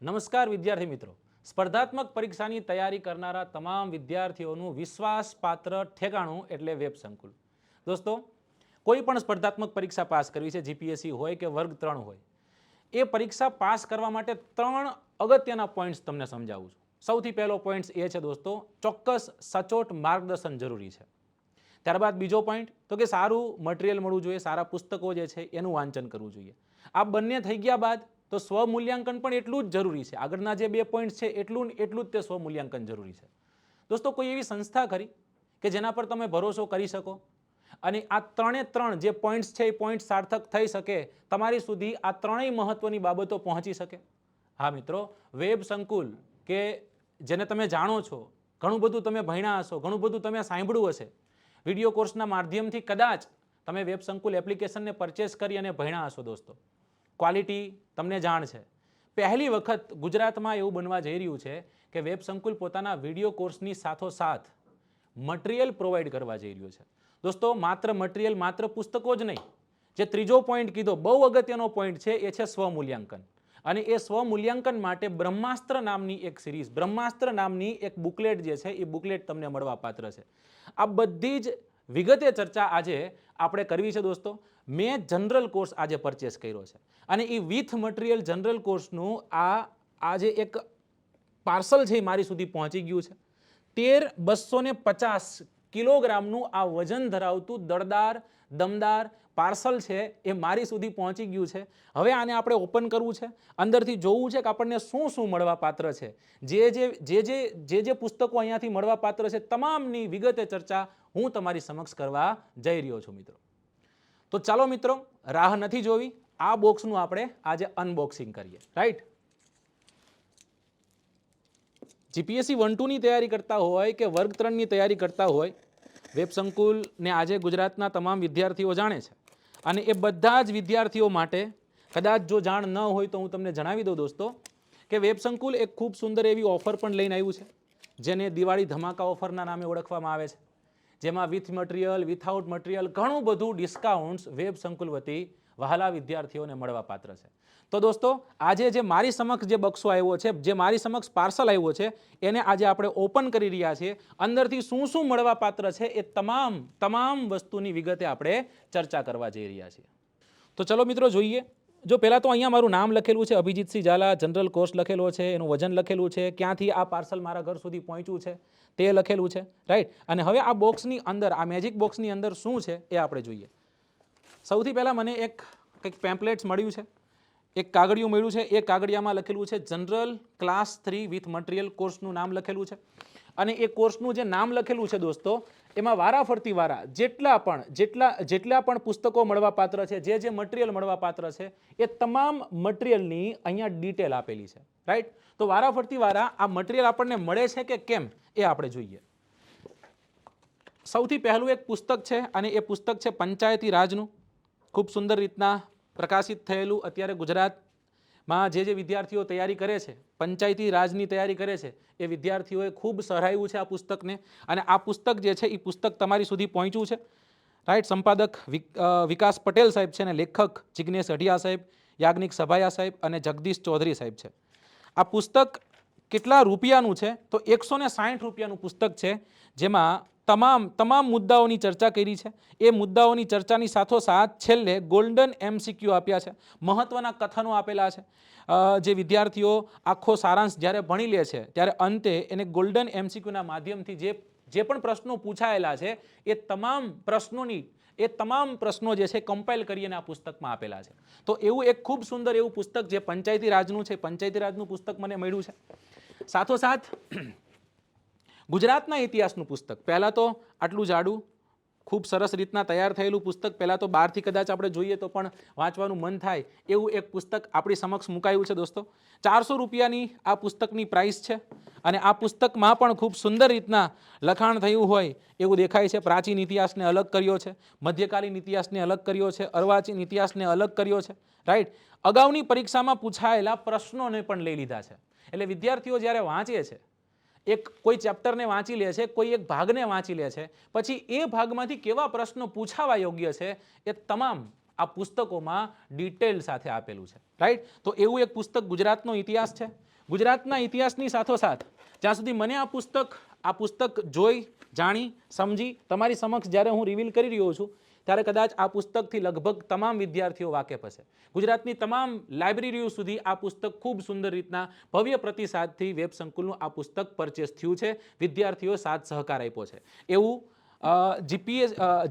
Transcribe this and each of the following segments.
નમસ્કાર વિદ્યાર્થી મિત્રો, સ્પર્ધાત્મક પરીક્ષાની તૈયારી કરનારા તમામ વિદ્યાર્થીઓનું વિશ્વાસપાત્ર ઠેકાણું એટલે વેબ સંકુલ. દોસ્તો, કોઈ પણ સ્પર્ધાત્મક પરીક્ષા પાસ કરવી છે, જીપીએસસી હોય કે વર્ગ 3 હોય, એ પરીક્ષા પાસ કરવા માટે 3 અગત્યના પોઈન્ટ્સ તમને સમજાવું છું. સૌથી પહેલો પોઈન્ટ એ છે દોસ્તો, ચોક્કસ સચોટ માર્ગદર્શન જરૂરી છે. ત્યારબાદ બીજો પોઈન્ટ તો કે સારું મટીરિયલ મળવું જોઈએ, સારા પુસ્તકો જે છે એનું વાંચન કરવું જોઈએ. આ બંને થઈ ગયા બાદ તો સ્વમૂલ્યાંકન પણ એટલું જ જરૂરી છે. આગળના જે 2 પોઈન્ટ છે એટલું જ તે સ્વમૂલ્યાંકન જરૂરી છે. દોસ્તો, કોઈ એવી સંસ્થા ખરી કે જેના પર તમે ભરોસો કરી શકો અને આ 3 જે પોઈન્ટ્સ છે એ પોઈન્ટ સાર્થક થઈ શકે, તમારી સુધી આ 3 મહત્વની બાબતો પહોંચી શકે? હા મિત્રો, વેબ સંકુલ કે જેને તમે જાણો છો, ઘણું બધું તમે ભણ્યા હશો, ઘણું બધું તમે સાંભળ્યું હશે. વિડીયો કોર્સના માધ્યમથી કદાચ તમે વેબ સંકુલ એપ્લિકેશનને પરચેસ કરી અને ભણ્યા હશો. દોસ્તો, ક્વોલિટી તમને જાણ છે. પહેલી વખત ગુજરાતમાં એવું બનવા જઈ રહ્યું છે કે વેબ સંકુલ પોતાના વિડીયો કોર્સની સાથોસાથ મટીરિયલ પ્રોવાઈડ કરવા જઈ રહ્યું છે. દોસ્તો, માત્ર મટીરિયલ, માત્ર પુસ્તકો જ નહીં. જે ત્રીજો પોઈન્ટ કીધો, બહુ અગત્યનો પોઈન્ટ છે, એ છે સ્વમૂલ્યાંકન. અને એ સ્વમૂલ્યાંકન માટે બ્રહ્માસ્ત્ર નામની એક સિરીઝ, બ્રહ્માસ્ત્ર નામની એક બુકલેટ જે છે એ બુકલેટ તમને મળવા પાત્ર છે. આ બધી જ વિગતે ચર્ચા આજે આપણે કરવી છે. દોસ્તો, મેં જનરલ કોર્સ આજે પરચેસ કર્યો છે અને એ વિથ મટીરિયલ જનરલ કોર્સનું આજે એક પાર્સલ છે એ મારી સુધી પહોંચી ગયું છે. 13,250 કિલોગ્રામનું આ વજન ધરાવતું દળદાર, દમદાર પાર્સલ છે એ મારી સુધી પહોંચી ગયું છે. હવે આને આપણે ઓપન કરવું છે, અંદરથી જોવું છે કે આપણને શું શું મળવા પાત્ર છે. જે પુસ્તકો અહીંયાથી મળવા પાત્ર છે, તમામની વિગતે ચર્ચા હું તમારી સમક્ષ કરવા જઈ રહ્યો છું. મિત્રો, તો ચાલો મિત્રો, રાહ નથી જોવી, આ બોક્સનું આપણે આજે અનબોક્સિંગ કરીએ. રાઈટ? જીપીએસસી 1-2 ની તૈયારી કરતા હોય કે વર્ગ 3 ની તૈયારી કરતા હોય, વેબ સંકુલને આજે ગુજરાતના તમામ વિદ્યાર્થીઓ જાણે છે. અને એ બધા જ વિદ્યાર્થીઓ માટે કદાચ જો જાણ ન હોય તો હું તમને જણાવી દઉં દોસ્તો, કે વેબ સંકુલ એક ખૂબ સુંદર એવી ઓફર પણ લઈને આવ્યું છે, જેને દિવાળી ધમાકા ઓફરના નામે ઓળખવામાં આવે છે. જેમાં વિથ મટીરિયલ, વિથઆઉટ મટીરિયલ ઘણું બધું ડિસ્કાઉન્ટ્સ વેબ સંકુલ વતી વહાલા વિદ્યાર્થીઓને મળવા પાત્ર છે. તો દોસ્તો, આજે જે મારી સમક્ષ જે બક્સો આવ્યો છે, જે મારી સમક્ષ પાર્સલ આવ્યો છે, એને આજે આપણે ઓપન કરી રહ્યા છીએ. અંદરથી શું શું મળવા પાત્ર છે એ તમામ વસ્તુની વિગતે આપણે ચર્ચા કરવા જઈ રહ્યા છીએ. તો ચલો મિત્રો જોઈએ. જો પહેલાં તો અહીંયા મારું નામ લખેલું છે, અભિજીતસિંહ ઝાલા, જનરલ કોર્સ લખેલો છે, એનું વજન લખેલું છે, ક્યાંથી આ પાર્સલ મારા ઘર સુધી પહોંચ્યું છે તે લખેલું છે. રાઈટ? અને હવે આ બોક્સની અંદર, આ મેજિક બોક્સની અંદર શું છે એ આપણે જોઈએ. સૌથી પહેલાં મને કંઈક પેમ્પલેટ્સ મળ્યું છે, એક કાગળિયું મળ્યું છે. એ કાગળિયામાં લખેલું છે જનરલ ક્લાસ 3 વિથ મટીરિયલ કોર્સનું નામ લખેલું છે. અને એ કોર્સનું જે નામ લખેલું છે દોસ્તો, એમાં વારાફરતી જેટલા પણ પુસ્તકો મળવા પાત્ર છે, જે મટીરિયલ મળવા પાત્ર છે, એ તમામ મટીરિયલની અહીંયા ડિટેલ આપેલી છે. રાઈટ? તો વારાફરતી આ મટીરિયલ આપણને મળે છે કે કેમ એ આપણે જોઈએ. સૌથી પહેલું એક પુસ્તક છે અને એ પુસ્તક છે પંચાયતી રાજનું. ખૂબ સુંદર રીતના પ્રકાશિત થયેલું. અત્યારે ગુજરાતમાં જે વિદ્યાર્થીઓ તૈયારી કરે છે, પંચાયતી રાજની તૈયારી કરે છે, એ વિદ્યાર્થીઓએ ખૂબ સરાહ્યું છે આ પુસ્તકને. અને આ પુસ્તક જે છે એ પુસ્તક તમારી સુધી પહોંચ્યું છે. રાઈટ? સંપાદક વિકાસ પટેલ સાહેબ છે અને લેખક જિગ્નેશ અઢિયા સાહેબ, યાજ્ઞિક સભાયા સાહેબ અને જગદીશ ચૌધરી સાહેબ છે. આ પુસ્તક કેટલા રૂપિયાનું છે? તો 160 રૂપિયાનું પુસ્તક છે, જેમાં તમામ મુદ્દાઓની ચર્ચા કરી છે. એ મુદ્દાઓની ચર્ચાની સાથોસાથ છેલ્લે ગોલ્ડન MCQ આપ્યા છે, મહત્વના કથનો આપેલા છે. જે વિદ્યાર્થીઓ આખો સારાંશ જ્યારે ભણી લે છે ત્યારે અંતે એને ગોલ્ડન MCQના માધ્યમથી જે પણ પ્રશ્નો પૂછાયેલા છે એ તમામ પ્રશ્નો જે છે કમ્પાઇલ કરીને આ પુસ્તકમાં આપેલા છે. તો એવું એક ખૂબ સુંદર એવું પુસ્તક જે પંચાયતી રાજનું છે, પંચાયતી રાજનું પુસ્તક મને મળ્યું છે. સાથોસાથ ગુજરાતના ઇતિહાસનું પુસ્તક. પહેલાં તો આટલું જાડું ખૂબ સરસ રીતના તૈયાર થયેલું પુસ્તક, પહેલાં તો બહારથી કદાચ આપણે જોઈએ તો પણ વાંચવાનું મન થાય એવું એક પુસ્તક આપણી સમક્ષ મુકાયું છે દોસ્તો. 400 રૂપિયાની આ પુસ્તકની પ્રાઇસ છે અને આ પુસ્તકમાં પણ ખૂબ સુંદર રીતના લખાણ થયું હોય એવું દેખાય છે. પ્રાચીન ઇતિહાસને અલગ કર્યો છે, મધ્યકાલીન ઇતિહાસને અલગ કર્યો છે, અર્વાચીન ઇતિહાસને અલગ કર્યો છે, રાઈટ. અગાઉની પરીક્ષામાં પૂછાયેલા પ્રશ્નોને પણ લઈ લીધા છે. એટલે વિદ્યાર્થીઓ જ્યારે વાંચે છે, એક કોઈ ચેપ્ટરને વાંચી લે છે, કોઈ એક ભાગને વાંચી લે છે, પછી એ ભાગમાંથી કેવા પ્રશ્નો પૂછાવા યોગ્ય છે એ તમામ આ પુસ્તકોમાં ડિટેલ સાથે આપેલું છે, રાઈટ. તો એવું એક પુસ્તક ગુજરાતનો ઇતિહાસ છે. ગુજરાતના ઇતિહાસની સાથોસાથ જ્યાં સુધી મને આ પુસ્તક જોઈ, જાણી, સમજી તમારી સમક્ષ જ્યારે હું રિવીલ કરી રહ્યો છું ત્યારે કદાચ આ પુસ્તકથી લગભગ તમામ વિદ્યાર્થીઓ વાકેફ હશે. ગુજરાતની તમામ લાઇબ્રેરીઓ સુધી આ પુસ્તક ખૂબ સુંદર રીતના ભવ્ય પ્રતિસાદથી વેબ સંકુલનું આ પુસ્તક પરચેસ થયું છે. વિદ્યાર્થીઓ સાથ સહકાર આપ્યો છે. એવું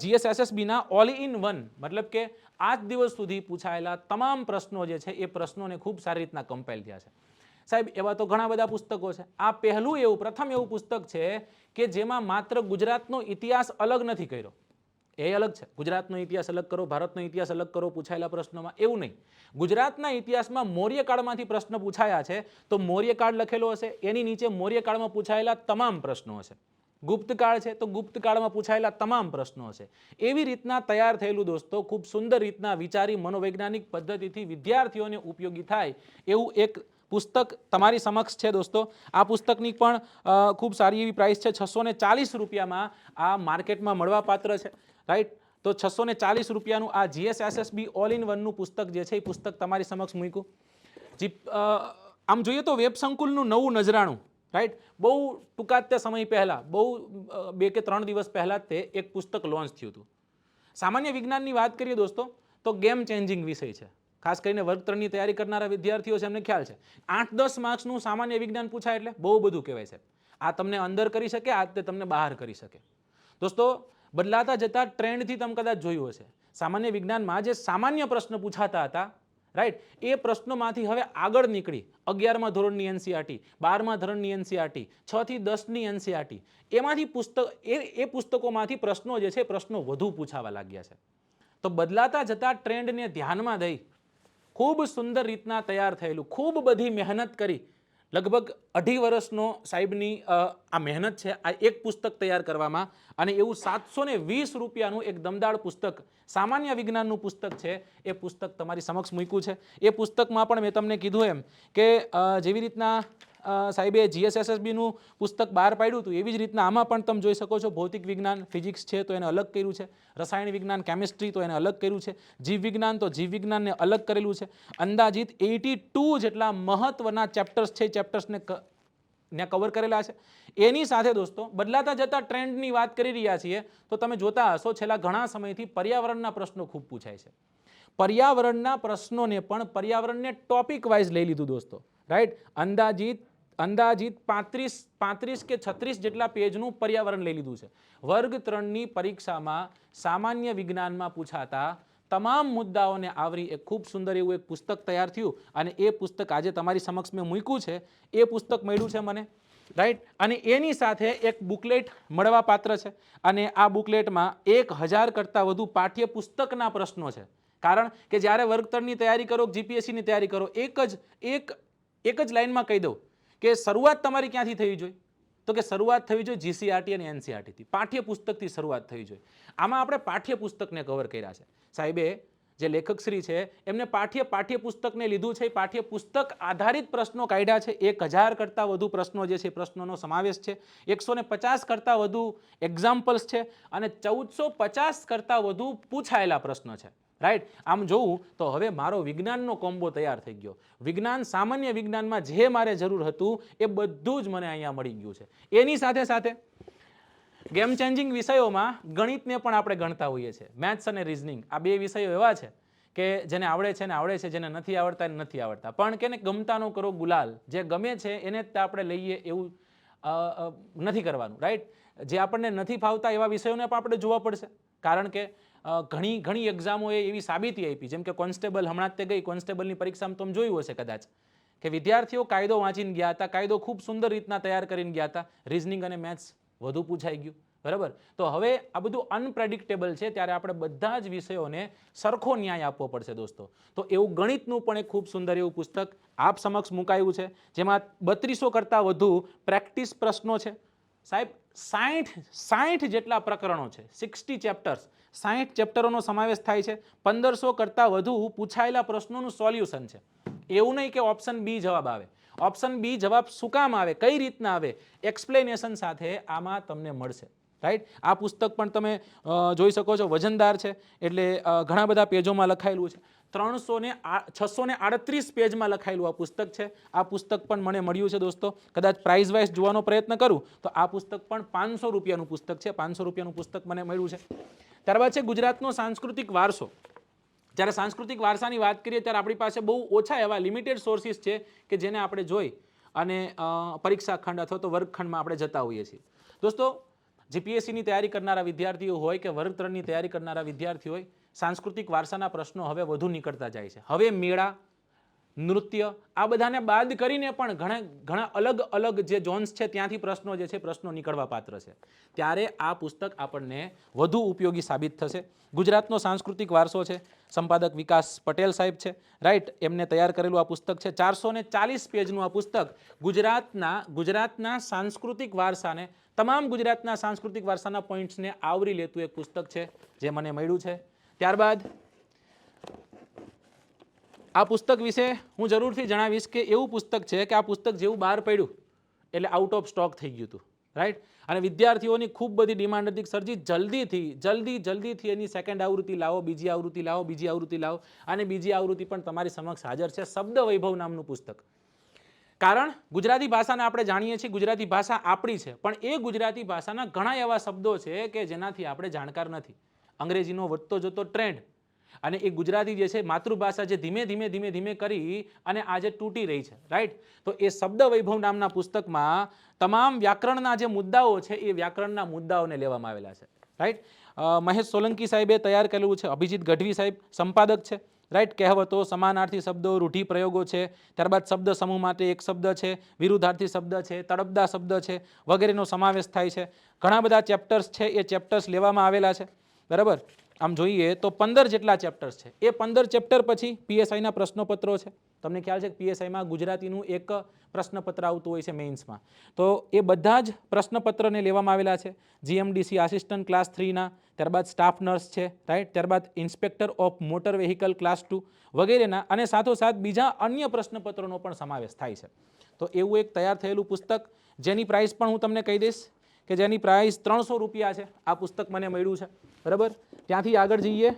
GSSBના ઓલ ઇન વન, મતલબ કે આજ દિવસ સુધી પૂછાયેલા તમામ પ્રશ્નો જે છે એ પ્રશ્નોને ખૂબ સારી રીતના કમ્પાઇલ થયા છે. સાહેબ, એવા તો ઘણા બધા પુસ્તકો છે. આ પ્રથમ એવું પુસ્તક છે કે જેમાં માત્ર ગુજરાતનો ઇતિહાસ અલગ નથી કર્યો. એ અલગ છે, ગુજરાતનો ઇતિહાસ અલગ કરો, ભારતનો ઇતિહાસ અલગ કરો પૂછાયેલા પ્રશ્નોમાં, એવું નહીં. ગુજરાતના ઇતિહાસમાં મૌર્યકાળમાંથી પ્રશ્ન પૂછાયા છે તો મૌર્યકાળ લખેલો હશે, એની નીચે મૌર્યકાળમાં પૂછાયેલા તમામ પ્રશ્નો હશે. ગુપ્તકાળ છે તો ગુપ્તકાળમાં પૂછાયેલા તમામ પ્રશ્નો હશે. એવી રીતના તૈયાર થયેલું દોસ્તો, ખૂબ સુંદર રીતના વિચારી મનોવૈજ્ઞાનિક પદ્ધતિથી વિદ્યાર્થીઓને ઉપયોગી થાય એવું એક પુસ્તક તમારી સમક્ષ છે દોસ્તો. આ પુસ્તકની પણ ખૂબ સારી એવી પ્રાઇસ છે. 640 રૂપિયામાં આ માર્કેટમાં મળવાપાત્ર છે, રાઈટ. તો 640 રૂપિયાનું આ GSSB ઓલ ઇન વનનું પુસ્તક જે છે એ પુસ્તક તમારી સમક્ષ મૂક્યું. આમ જોઈએ તો વેબ સંકુલનું નવું નજરાણું, રાઈટ. બહુ ટૂંકા જ સમય પહેલાં, બહુ 2 કે 3 દિવસ પહેલાં જ તે એક પુસ્તક લોન્ચ થયું હતું. સામાન્ય વિજ્ઞાનની વાત કરીએ દોસ્તો તો ગેમ ચેન્જિંગ વિષય છે. ખાસ કરીને વર્ગ 3ની તૈયારી કરનારા વિદ્યાર્થીઓ છે એમને ખ્યાલ છે. 8-10 માર્ક્સનું સામાન્ય વિજ્ઞાન પૂછાય એટલે બહુ બધું કહેવાય છે. આ તમને અંદર કરી શકે, આ તે તમને બહાર કરી શકે. દોસ્તો, બદલાતા જતા ટ્રેન્ડથી તમે કદાચ જોયું હશે, સામાન્ય વિજ્ઞાનમાં જે સામાન્ય પ્રશ્ન પૂછાતા હતા, રાઈટ, એ પ્રશ્નોમાંથી હવે આગળ નીકળી 11મા ધોરણની NCERT, 12મા ધોરણની NCERT, 6 થી 10ની NCERT, એમાંથી પુસ્તકોમાંથી પ્રશ્નો જે છે પ્રશ્નો વધુ પૂછાવા લાગ્યા છે. તો બદલાતા જતા ટ્રેન્ડને ધ્યાનમાં દઈ ખૂબ સુંદર રીતના તૈયાર થયેલું, ખૂબ બધી મહેનત કરી, લગભગ 2.5 વર્ષનો સાહેબની આ મહેનત છે આ એક પુસ્તક તૈયાર કરવામાં. અને એવું 720 રૂપિયાનું એક દમદાર પુસ્તક, સામાન્ય વિજ્ઞાનનું પુસ્તક છે, એ પુસ્તક તમારી સમક્ષ મૂક્યું છે. એ પુસ્તકમાં પણ મેં તમને કીધું એમ કે જેવી રીતના સાહેબે GSSBનું પુસ્તક બહાર પાડ્યું હતું એવી જ રીતના આમાં પણ તમે જોઈ શકો છો. ભૌતિક વિજ્ઞાન, ફિઝિક્સ છે તો એને અલગ કર્યું છે, રસાયણ વિજ્ઞાન, કેમિસ્ટ્રી તો એને અલગ કર્યું છે, જીવ વિજ્ઞાન તો જીવ વિજ્ઞાનને અલગ કરેલું છે. અંદાજિત 82 જેટલા મહત્વના ચેપ્ટર્સ છે, ચેપ્ટર્સને કવર કરેલા છે. એની સાથે દોસ્તો બદલાતા જતા ટ્રેન્ડની વાત કરી રહ્યા છીએ તો તમે જોતા હશો છેલ્લા ઘણા સમયથી પર્યાવરણના પ્રશ્નો ખૂબ પૂછાય છે. પર્યાવરણના પ્રશ્નોને પણ પર્યાવરણને ટોપિક વાઇઝ લઈ લીધું દોસ્તો, રાઈટ. અંદાજિત 35 કે 36 જેટલા પેજનું પર્યાવરણ લઈ લીધું છે. વર્ગ 3ની પરીક્ષામાં સામાન્ય વિજ્ઞાનમાં પૂછાતા તમામ મુદ્દાઓને આવરી એક ખૂબ સુંદર એવું એક પુસ્તક તૈયાર થયું અને એ પુસ્તક આજે તમારી સમક્ષ મેં મૂક્યું છે. એ પુસ્તક મળ્યું છે મને, રાઈટ. અને એની સાથે એક બુકલેટ મળવા પાત્ર છે અને આ બુકલેટમાં 1000 કરતાં વધુ પાઠ્યપુસ્તકના પ્રશ્નો છે. કારણ કે જ્યારે વર્ગ 3ની તૈયારી કરો, GPSCની તૈયારી કરો, એક જ લાઈનમાં કહી દઉં કે શરૂઆત તમારી ક્યાંથી થવી જોઈએ, તો કે શરૂઆત થવી જોઈએ GCERT અને NCERTથી, પાઠ્યપુસ્તકથી શરૂઆત થવી જોઈએ. આમાં આપણે પાઠ્યપુસ્તકને કવર કર્યા છે. સાહેબે જે લેખકશ્રી છે એમને પાઠ્યપુસ્તકને લીધું છે, પાઠ્યપુસ્તક આધારિત પ્રશ્નો કાઢ્યા છે. 1000 કરતાં વધુ પ્રશ્નો જે છે પ્રશ્નોનો સમાવેશ છે, 150 કરતાં વધુ એક્ઝામ્પલ્સ છે અને 1450 કરતાં વધુ પૂછાયેલા પ્રશ્નો છે, રાઈટ. આમ જોવું તો હવે મારો વિજ્ઞાનનો કોમ્બો તૈયાર થઈ ગયો. વિજ્ઞાન, સામાન્ય વિજ્ઞાનમાં જે મારે જરૂર હતું એ બધું જ મને અહીંયા મળી ગયું છે. એની સાથે સાથે ગેમ ચેન્જિંગ વિષયોમાં ગણિતને પણ આપણે ગણતા હોઈએ છીએ. મેથ્સ અને રિઝનિંગ આ બે વિષયો એવા છે કે જેને આવડે છે ને આવડે છે, જેને નથી આવડતા એને નથી આવડતા. પણ કેને ગમતા ન કરો ગુલાલ, જે ગમે છે એને જ આપણે લઈએ એવું નથી કરવાનું, રાઈટ. જે આપણને નથી ફાવતા એવા વિષયોને પણ આપણે જોવા પડશે. કારણ કે ઘણી એક્ઝામોએ એવી સાબિતી આપી, જેમ કે કોન્સ્ટેબલ હમણાં જ તે ગઈ, કોન્સ્ટેબલની પરીક્ષામાં તમે જોયું હશે કદાચ કે વિદ્યાર્થીઓ કાયદો વાંચીને ગયા હતા, કાયદો ખૂબ સુંદર રીતના તૈયાર કરીને ગયા હતા, રિઝનિંગ અને મેથ્સ વધુ પૂછાઈ ગયું, બરાબર. તો હવે આ બધું અનપ્રેડિક્ટેબલ છે, ત્યારે આપણે બધા જ વિષયોને સરખો ન્યાય આપવો પડશે દોસ્તો. તો એવું ગણિતનું પણ એક ખૂબ સુંદર એવું પુસ્તક આપ સમક્ષ મુકાયું છે, જેમાં 3200 કરતાં વધુ પ્રેક્ટિસ પ્રશ્નો છે. સાહેબ 60 જેટલા પ્રકરણો છે, 60 ચેપ્ટર્સ, 60 ચેપ્ટરોનો સમાવેશ થાય છે. 1500 કરતાં વધુ પૂછાયેલા પ્રશ્નોનું સોલ્યુશન છે. એવું નહીં કે ઓપ્શન બી જવાબ આવે. ઓપ્શન બી જવાબ શું કામ આવે, કઈ રીતના આવે, એક્સપ્લેનેશન સાથે આમાં તમને મળશે. રાઈટ. આ પુસ્તક પણ તમે જોઈ શકો છો, વજનદાર છે, એટલે ઘણા બધા પેજોમાં લખાયેલું છે. 638 પેજમાં લખાયેલું આ પુસ્તક છે. આ પુસ્તક પણ મને મળ્યું છે દોસ્તો. કદાચ પ્રાઇઝ વાઇઝ જોવાનો પ્રયત્ન કરું તો આ પુસ્તક પણ 500 રૂપિયાનું પુસ્તક છે. 500 રૂપિયાનું પુસ્તક મને મળ્યું છે. ત્યારબાદ છે ગુજરાતનો સાંસ્કૃતિક વારસો. જ્યારે સાંસ્કૃતિક વારસાની વાત કરીએ ત્યારે આપણી પાસે બહુ ઓછા એવા લિમિટેડ સોર્સિસ છે કે જેને આપણે જોઈ અને પરીક્ષા ખંડ અથવા તો વર્ગખંડમાં આપણે જતા હોઈએ છીએ. દોસ્તો, જીપીએસસીની તૈયારી કરનારા વિદ્યાર્થીઓ હોય કે વર્ગ 3ની તૈયારી કરનારા વિદ્યાર્થીઓ હોય, સાંસ્કૃતિક વારસાના પ્રશ્નો હવે વધુ નીકળતા જાય છે. હવે મેળા, નૃત્ય આ બધાને બાદ કરીને પણ ઘણા અલગ અલગ જે ઝોન્સ છે ત્યાંથી પ્રશ્નો જે છે પ્રશ્નો નીકળવા પાત્ર છે. ત્યારે આ પુસ્તક આપણને વધુ ઉપયોગી સાબિત થશે. ગુજરાતનો સાંસ્કૃતિક વારસો છે, સંપાદક વિકાસ પટેલ સાહેબ છે. રાઈટ. એમને તૈયાર કરેલું આ પુસ્તક છે. 440 પેજનું આ પુસ્તક ગુજરાતના સાંસ્કૃતિક વારસાને, તમામ ગુજરાતના સાંસ્કૃતિક વારસાના પોઈન્ટ્સને આવરી લેતું એક પુસ્તક છે, જે મને મળ્યું છે. ત્યારબાદ આ પુસ્તક વિશે હું જરૂરથી જણાવીશ કે એવું પુસ્તક છે કે આ પુસ્તક જેવું બહાર પડ્યું એટલે આઉટ ઓફ સ્ટોક થઈ ગયું હતું. રાઈટ. અને વિદ્યાર્થીઓની ખૂબ બધી ડિમાન્ડ હતી, સરજી જલ્દીથી એની સેકન્ડ આવૃત્તિ લાવો, બીજી આવૃત્તિ લાવો, અને બીજી આવૃત્તિ પણ તમારી સમક્ષ હાજર છે. શબ્દ વૈભવ નામનું પુસ્તક. કારણ ગુજરાતી ભાષાને આપણે જાણીએ છીએ, ગુજરાતી ભાષા આપણી છે, પણ એ ગુજરાતી ભાષાના ઘણા એવા શબ્દો છે કે જેનાથી આપણે જાણકાર નથી. અંગ્રેજીનો વધતો જતો ટ્રેન્ડ અને એ ગુજરાતી જે છે માતૃભાષા જે ધીમે કરી અને આજે તૂટી રહી છે. રાઈટ. તો એ શબ્દ વૈભવ નામના પુસ્તકમાં તમામ વ્યાકરણના જે મુદ્દાઓ છે એ વ્યાકરણના મુદ્દાઓને લેવામાં આવેલા છે. રાઈટ. મહેશ સોલંકી સાહેબે તૈયાર કરેલું છે. અભિજીત ગઢવી સાહેબ સંપાદક છે. રાઈટ. કહેવતો, સમાનાર્થી શબ્દો, રૂઢિપ્રયોગો છે. ત્યારબાદ શબ્દ સમૂહ માટે એક શબ્દ છે, વિરુદ્ધાર્થી શબ્દ છે, તળપદા શબ્દ છે, વગેરેનો સમાવેશ થાય છે. ઘણા બધા ચેપ્ટર્સ છે, એ ચેપ્ટર્સ લેવામાં આવેલા છે. બરાબર. આમ જોઈએ તો 15 જેટલા ચેપ્ટર્સ છે. એ 15 ચેપ્ટર પછી પીએસઆઈના પ્રશ્નપત્રો છે. તમને ખ્યાલ છે કે પીએસઆઈમાં ગુજરાતીનું એક પ્રશ્નપત્ર આવતું હોય છે મેઇન્સમાં. તો એ બધા જ પ્રશ્નપત્રને લેવામાં આવેલા છે. જીએમડીસી આસિસ્ટન્ટ ક્લાસ 3ના, ત્યારબાદ સ્ટાફ નર્સ છે. રાઈટ. ત્યારબાદ inspector of motor vehicle class 2 વગેરેના, અને સાથોસાથ બીજા અન્ય પ્રશ્નપત્રોનો પણ સમાવેશ થાય છે. તો એવું એક તૈયાર થયેલું પુસ્તક, જેની પ્રાઇસ પણ હું તમને કહી દઈશ કે જેની પ્રાઇસ 300 રૂપિયા છે. આ પુસ્તક મને મળ્યું છે. બરાબર. ત્યાંથી આગળ જઈએ.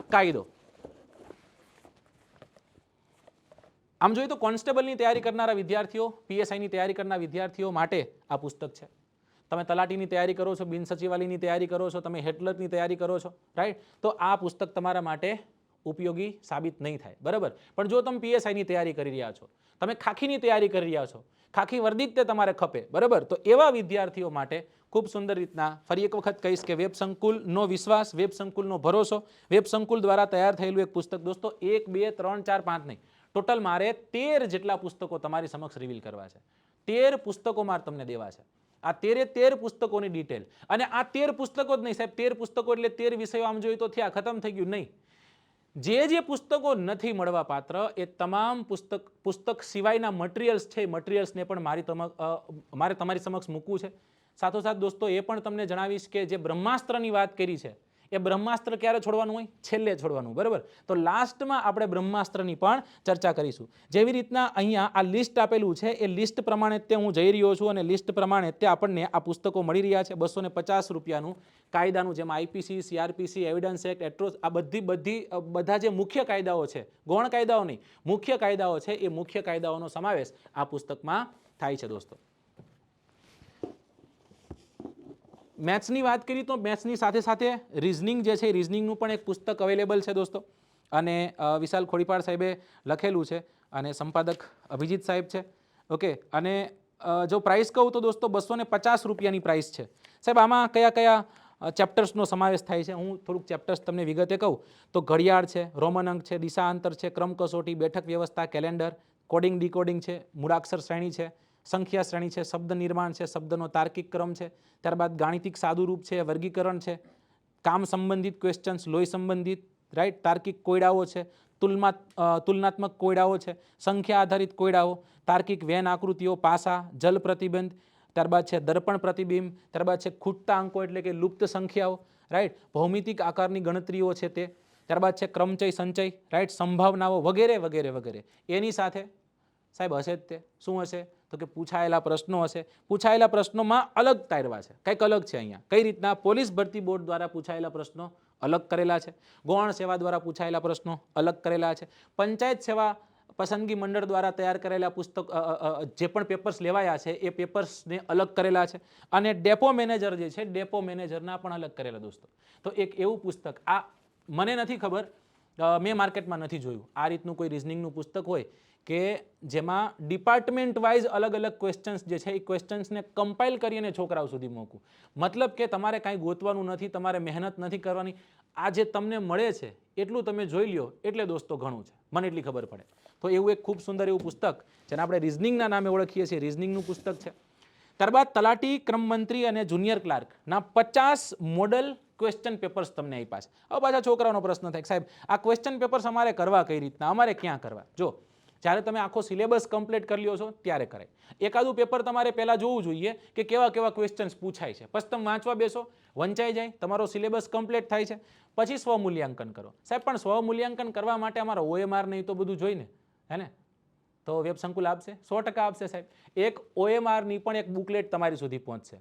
કાયદો. આમ જોઈએ તો કોન્સ્ટેબલની તૈયારી કરનારા વિદ્યાર્થીઓ, પીએસઆઈની તૈયારી કરનારા વિદ્યાર્થીઓ માટે આ પુસ્તક છે. તમે તલાટીની તૈયારી કરો છો, બિન સચિવાલયની તૈયારી કરો છો, તમે હેડક્લર્કની તૈયારી કરો છો, રાઈટ, તો આ પુસ્તક તમારા માટે ઉપયોગી સાબિત નહીં થાય. બરાબર. પણ જો તમે પીએસઆઈની તૈયારી કરી રહ્યા છો, તમે ખાખીની તૈયારી કરી રહ્યા છો, ખાખી વર્દી જ તે તમારે ખપે, બરાબર, તો એવા વિદ્યાર્થીઓ માટે ખૂબ સુંદર રીતના ફરી એક વખત કહીશ કે વેબ સંકુલનો વિશ્વાસ, વેબ સંકુલનો ભરોસો, વેબ સંકુલ દ્વારા તૈયાર થયેલું એક પુસ્તક. દોસ્તો 1 2 3 4 5 નહીં, ટોટલ મારે 13 જેટલા પુસ્તકો તમારી સમક્ષ રિવીલ કરવા છે. 13 પુસ્તકો મારે તમને દેવા છે. આ 13 પુસ્તકોની ડિટેલ, અને આ 13 પુસ્તકો જ નહીં સાહેબ, 13 પુસ્તકો એટલે 13 વિષયો આમ જોઈએ તો થયા, ખતમ થઈ ગયું નહીં. જે પુસ્તકો નથી મળવા પાત્ર એ તમામ પુસ્તક સિવાયના મટીરિયલ્સ છે, મટીરિયલ્સને પણ મારે તમારી સમક્ષ મૂકવું છે. સાથોસાથ દોસ્તો એ પણ તમને જણાવીશ કે જે બ્રહ્માસ્ત્રની વાત કરી છે એ બ્રહ્માસ્ત્ર ક્યારે છોડવાનું હોય? છેલ્લે છોડવાનું. બરાબર. તો લાસ્ટમાં આપણે બ્રહ્માસ્ત્રની પણ ચર્ચા કરીશું. જેવી રીતના અહીંયા આ લિસ્ટ આપેલું છે એ લિસ્ટ પ્રમાણે તે હું જઈ રહ્યો છું, અને લિસ્ટ પ્રમાણે તે આપણને આ પુસ્તકો મળી રહ્યા છે. 250 રૂપિયાનું કાયદાનું, જેમાં આઈપીસી, સીઆરપીસી, એવિડન્સ એક્ટ, એટ્રોસ, આ બધા જે મુખ્ય કાયદાઓ છે, ગૌણ કાયદાઓ નહીં, મુખ્ય કાયદાઓ છે, એ મુખ્ય કાયદાઓનો સમાવેશ આ પુસ્તકમાં થાય છે દોસ્તો. મેથ્સની વાત કરી તો મેથ્સની સાથે રિઝનિંગ જે છે, રિઝનિંગનું પણ એક પુસ્તક અવેલેબલ છે દોસ્તો, અને વિશાલ ખોડીપાડ સાહેબે લખેલું છે, અને સંપાદક અભિજીત સાહેબ છે. ઓકે. અને જો પ્રાઇસ કહું તો દોસ્તો 250 રૂપિયાની પ્રાઇસ છે. સાહેબ આમાં કયા ચેપ્ટર્સનો સમાવેશ થાય છે? હું થોડુંક ચેપ્ટર્સ તમને વિગતે કહું તો ઘડિયાળ છે, રોમન અંક છે, દિશાંતર છે, ક્રમ કસોટી, બેઠક વ્યવસ્થા, કેલેન્ડર, કોડિંગ ડીકોડિંગ છે, મૂળાક્ષર શ્રેણી છે, સંખ્યા શ્રેણી છે, શબ્દ નિર્માણ છે, શબ્દનો તાર્કિક ક્રમ છે, ત્યારબાદ ગાણિતિક સાદુરૂપ છે, વર્ગીકરણ છે, કામ સંબંધિત ક્વેશ્ચન્સ, લોહી સંબંધિત, રાઈટ, તાર્કિક કોયડાઓ છે, તુલનાત્મક કોયડાઓ છે, સંખ્યા આધારિત કોયડાઓ, તાર્કિક વેન આકૃતિઓ, પાસા, જલ પ્રતિબંધ, ત્યારબાદ છે દર્પણ પ્રતિબિંબ, ત્યારબાદ છે ખૂટતા અંકો એટલે કે લુપ્ત સંખ્યાઓ, રાઈટ, ભૌમિતિક આકારની ગણતરીઓ છે તે, ત્યારબાદ છે ક્રમચય સંચય, રાઈટ, સંભાવનાઓ વગેરે વગેરે વગેરે. એની સાથે સાહેબ હશે જ તે શું હશે તો કે પૂછાયેલા પ્રશ્નો હશે. પૂછાયેલા પ્રશ્નોમાં અલગ તારવા છે, કંઈક અલગ છે અહીંયા. કઈ રીતના? પોલીસ ભરતી બોર્ડ દ્વારા પૂછાયેલા પ્રશ્નો અલગ કરેલા છે, ગૌણ સેવા દ્વારા પૂછાયેલા પ્રશ્નો અલગ કરેલા છે, પંચાયત સેવા પસંદગી મંડળ દ્વારા તૈયાર કરેલા પુસ્તક જે પણ પેપર્સ લેવાયા છે એ પેપર્સને અલગ કરેલા છે, અને ડેપો મેનેજર જે છે ડેપો મેનેજરના પણ અલગ કરેલા દોસ્તો. તો એક એવું પુસ્તક, આ મને નથી ખબર, મેં માર્કેટમાં નથી જોયું આ રીતનું કોઈ રિઝનિંગનું પુસ્તક હોય કે જેમાં ડિપાર્ટમેન્ટ વાઇઝ અલગ અલગ ક્વેશ્ચન્સ જે છે એ ક્વેશ્ચન્સને કમ્પાઇલ કરીને છોકરાઓ સુધી મૂકવું. મતલબ કે તમારે કાંઈ ગોતવાનું નથી, તમારે મહેનત નથી કરવાની. આ જે તમને મળે છે એટલું તમે જોઈ લ્યો એટલે દોસ્તો ઘણું છે, મને એટલી ખબર પડે. તો એવું એક ખૂબ સુંદર એવું પુસ્તક જેને આપણે રિઝનિંગના નામે ઓળખીએ છીએ, રિઝનિંગનું પુસ્તક છે. ત્યારબાદ તલાટી, ક્રમ મંત્રી અને જુનિયર ક્લાર્કના 50 મોડલ ક્વેશ્ચન પેપર્સ તમને આપ્યા છે. હવે પાછા છોકરાઓનો પ્રશ્ન થાય, સાહેબ આ ક્વેશ્ચન પેપર્સ અમારે કરવા કઈ રીતના, અમારે ક્યાં કરવા? જો જ્યારે તમે આખો સિલેબસ કમ્પ્લીટ કરી લ્યો છો ત્યારે કરાય. એકાદું પેપર તમારે પહેલાં જોવું જોઈએ કે કેવા કેવા ક્વેશ્ચન્સ પૂછાય છે. પછી તમે વાંચવા બેસો, વંચાઈ જાય, તમારો સિલેબસ કમ્પ્લીટ થાય છે, પછી સ્વમૂલ્યાંકન કરો. સાહેબ પણ સ્વમૂલ્યાંકન કરવા માટે અમારા OMR ને એ તો બધું જોઈને, હે ને? તો વેબ સંકુલ આપશે, 100% આપશે સાહેબ. એક OMRની પણ એક બુકલેટ તમારી સુધી પહોંચશે.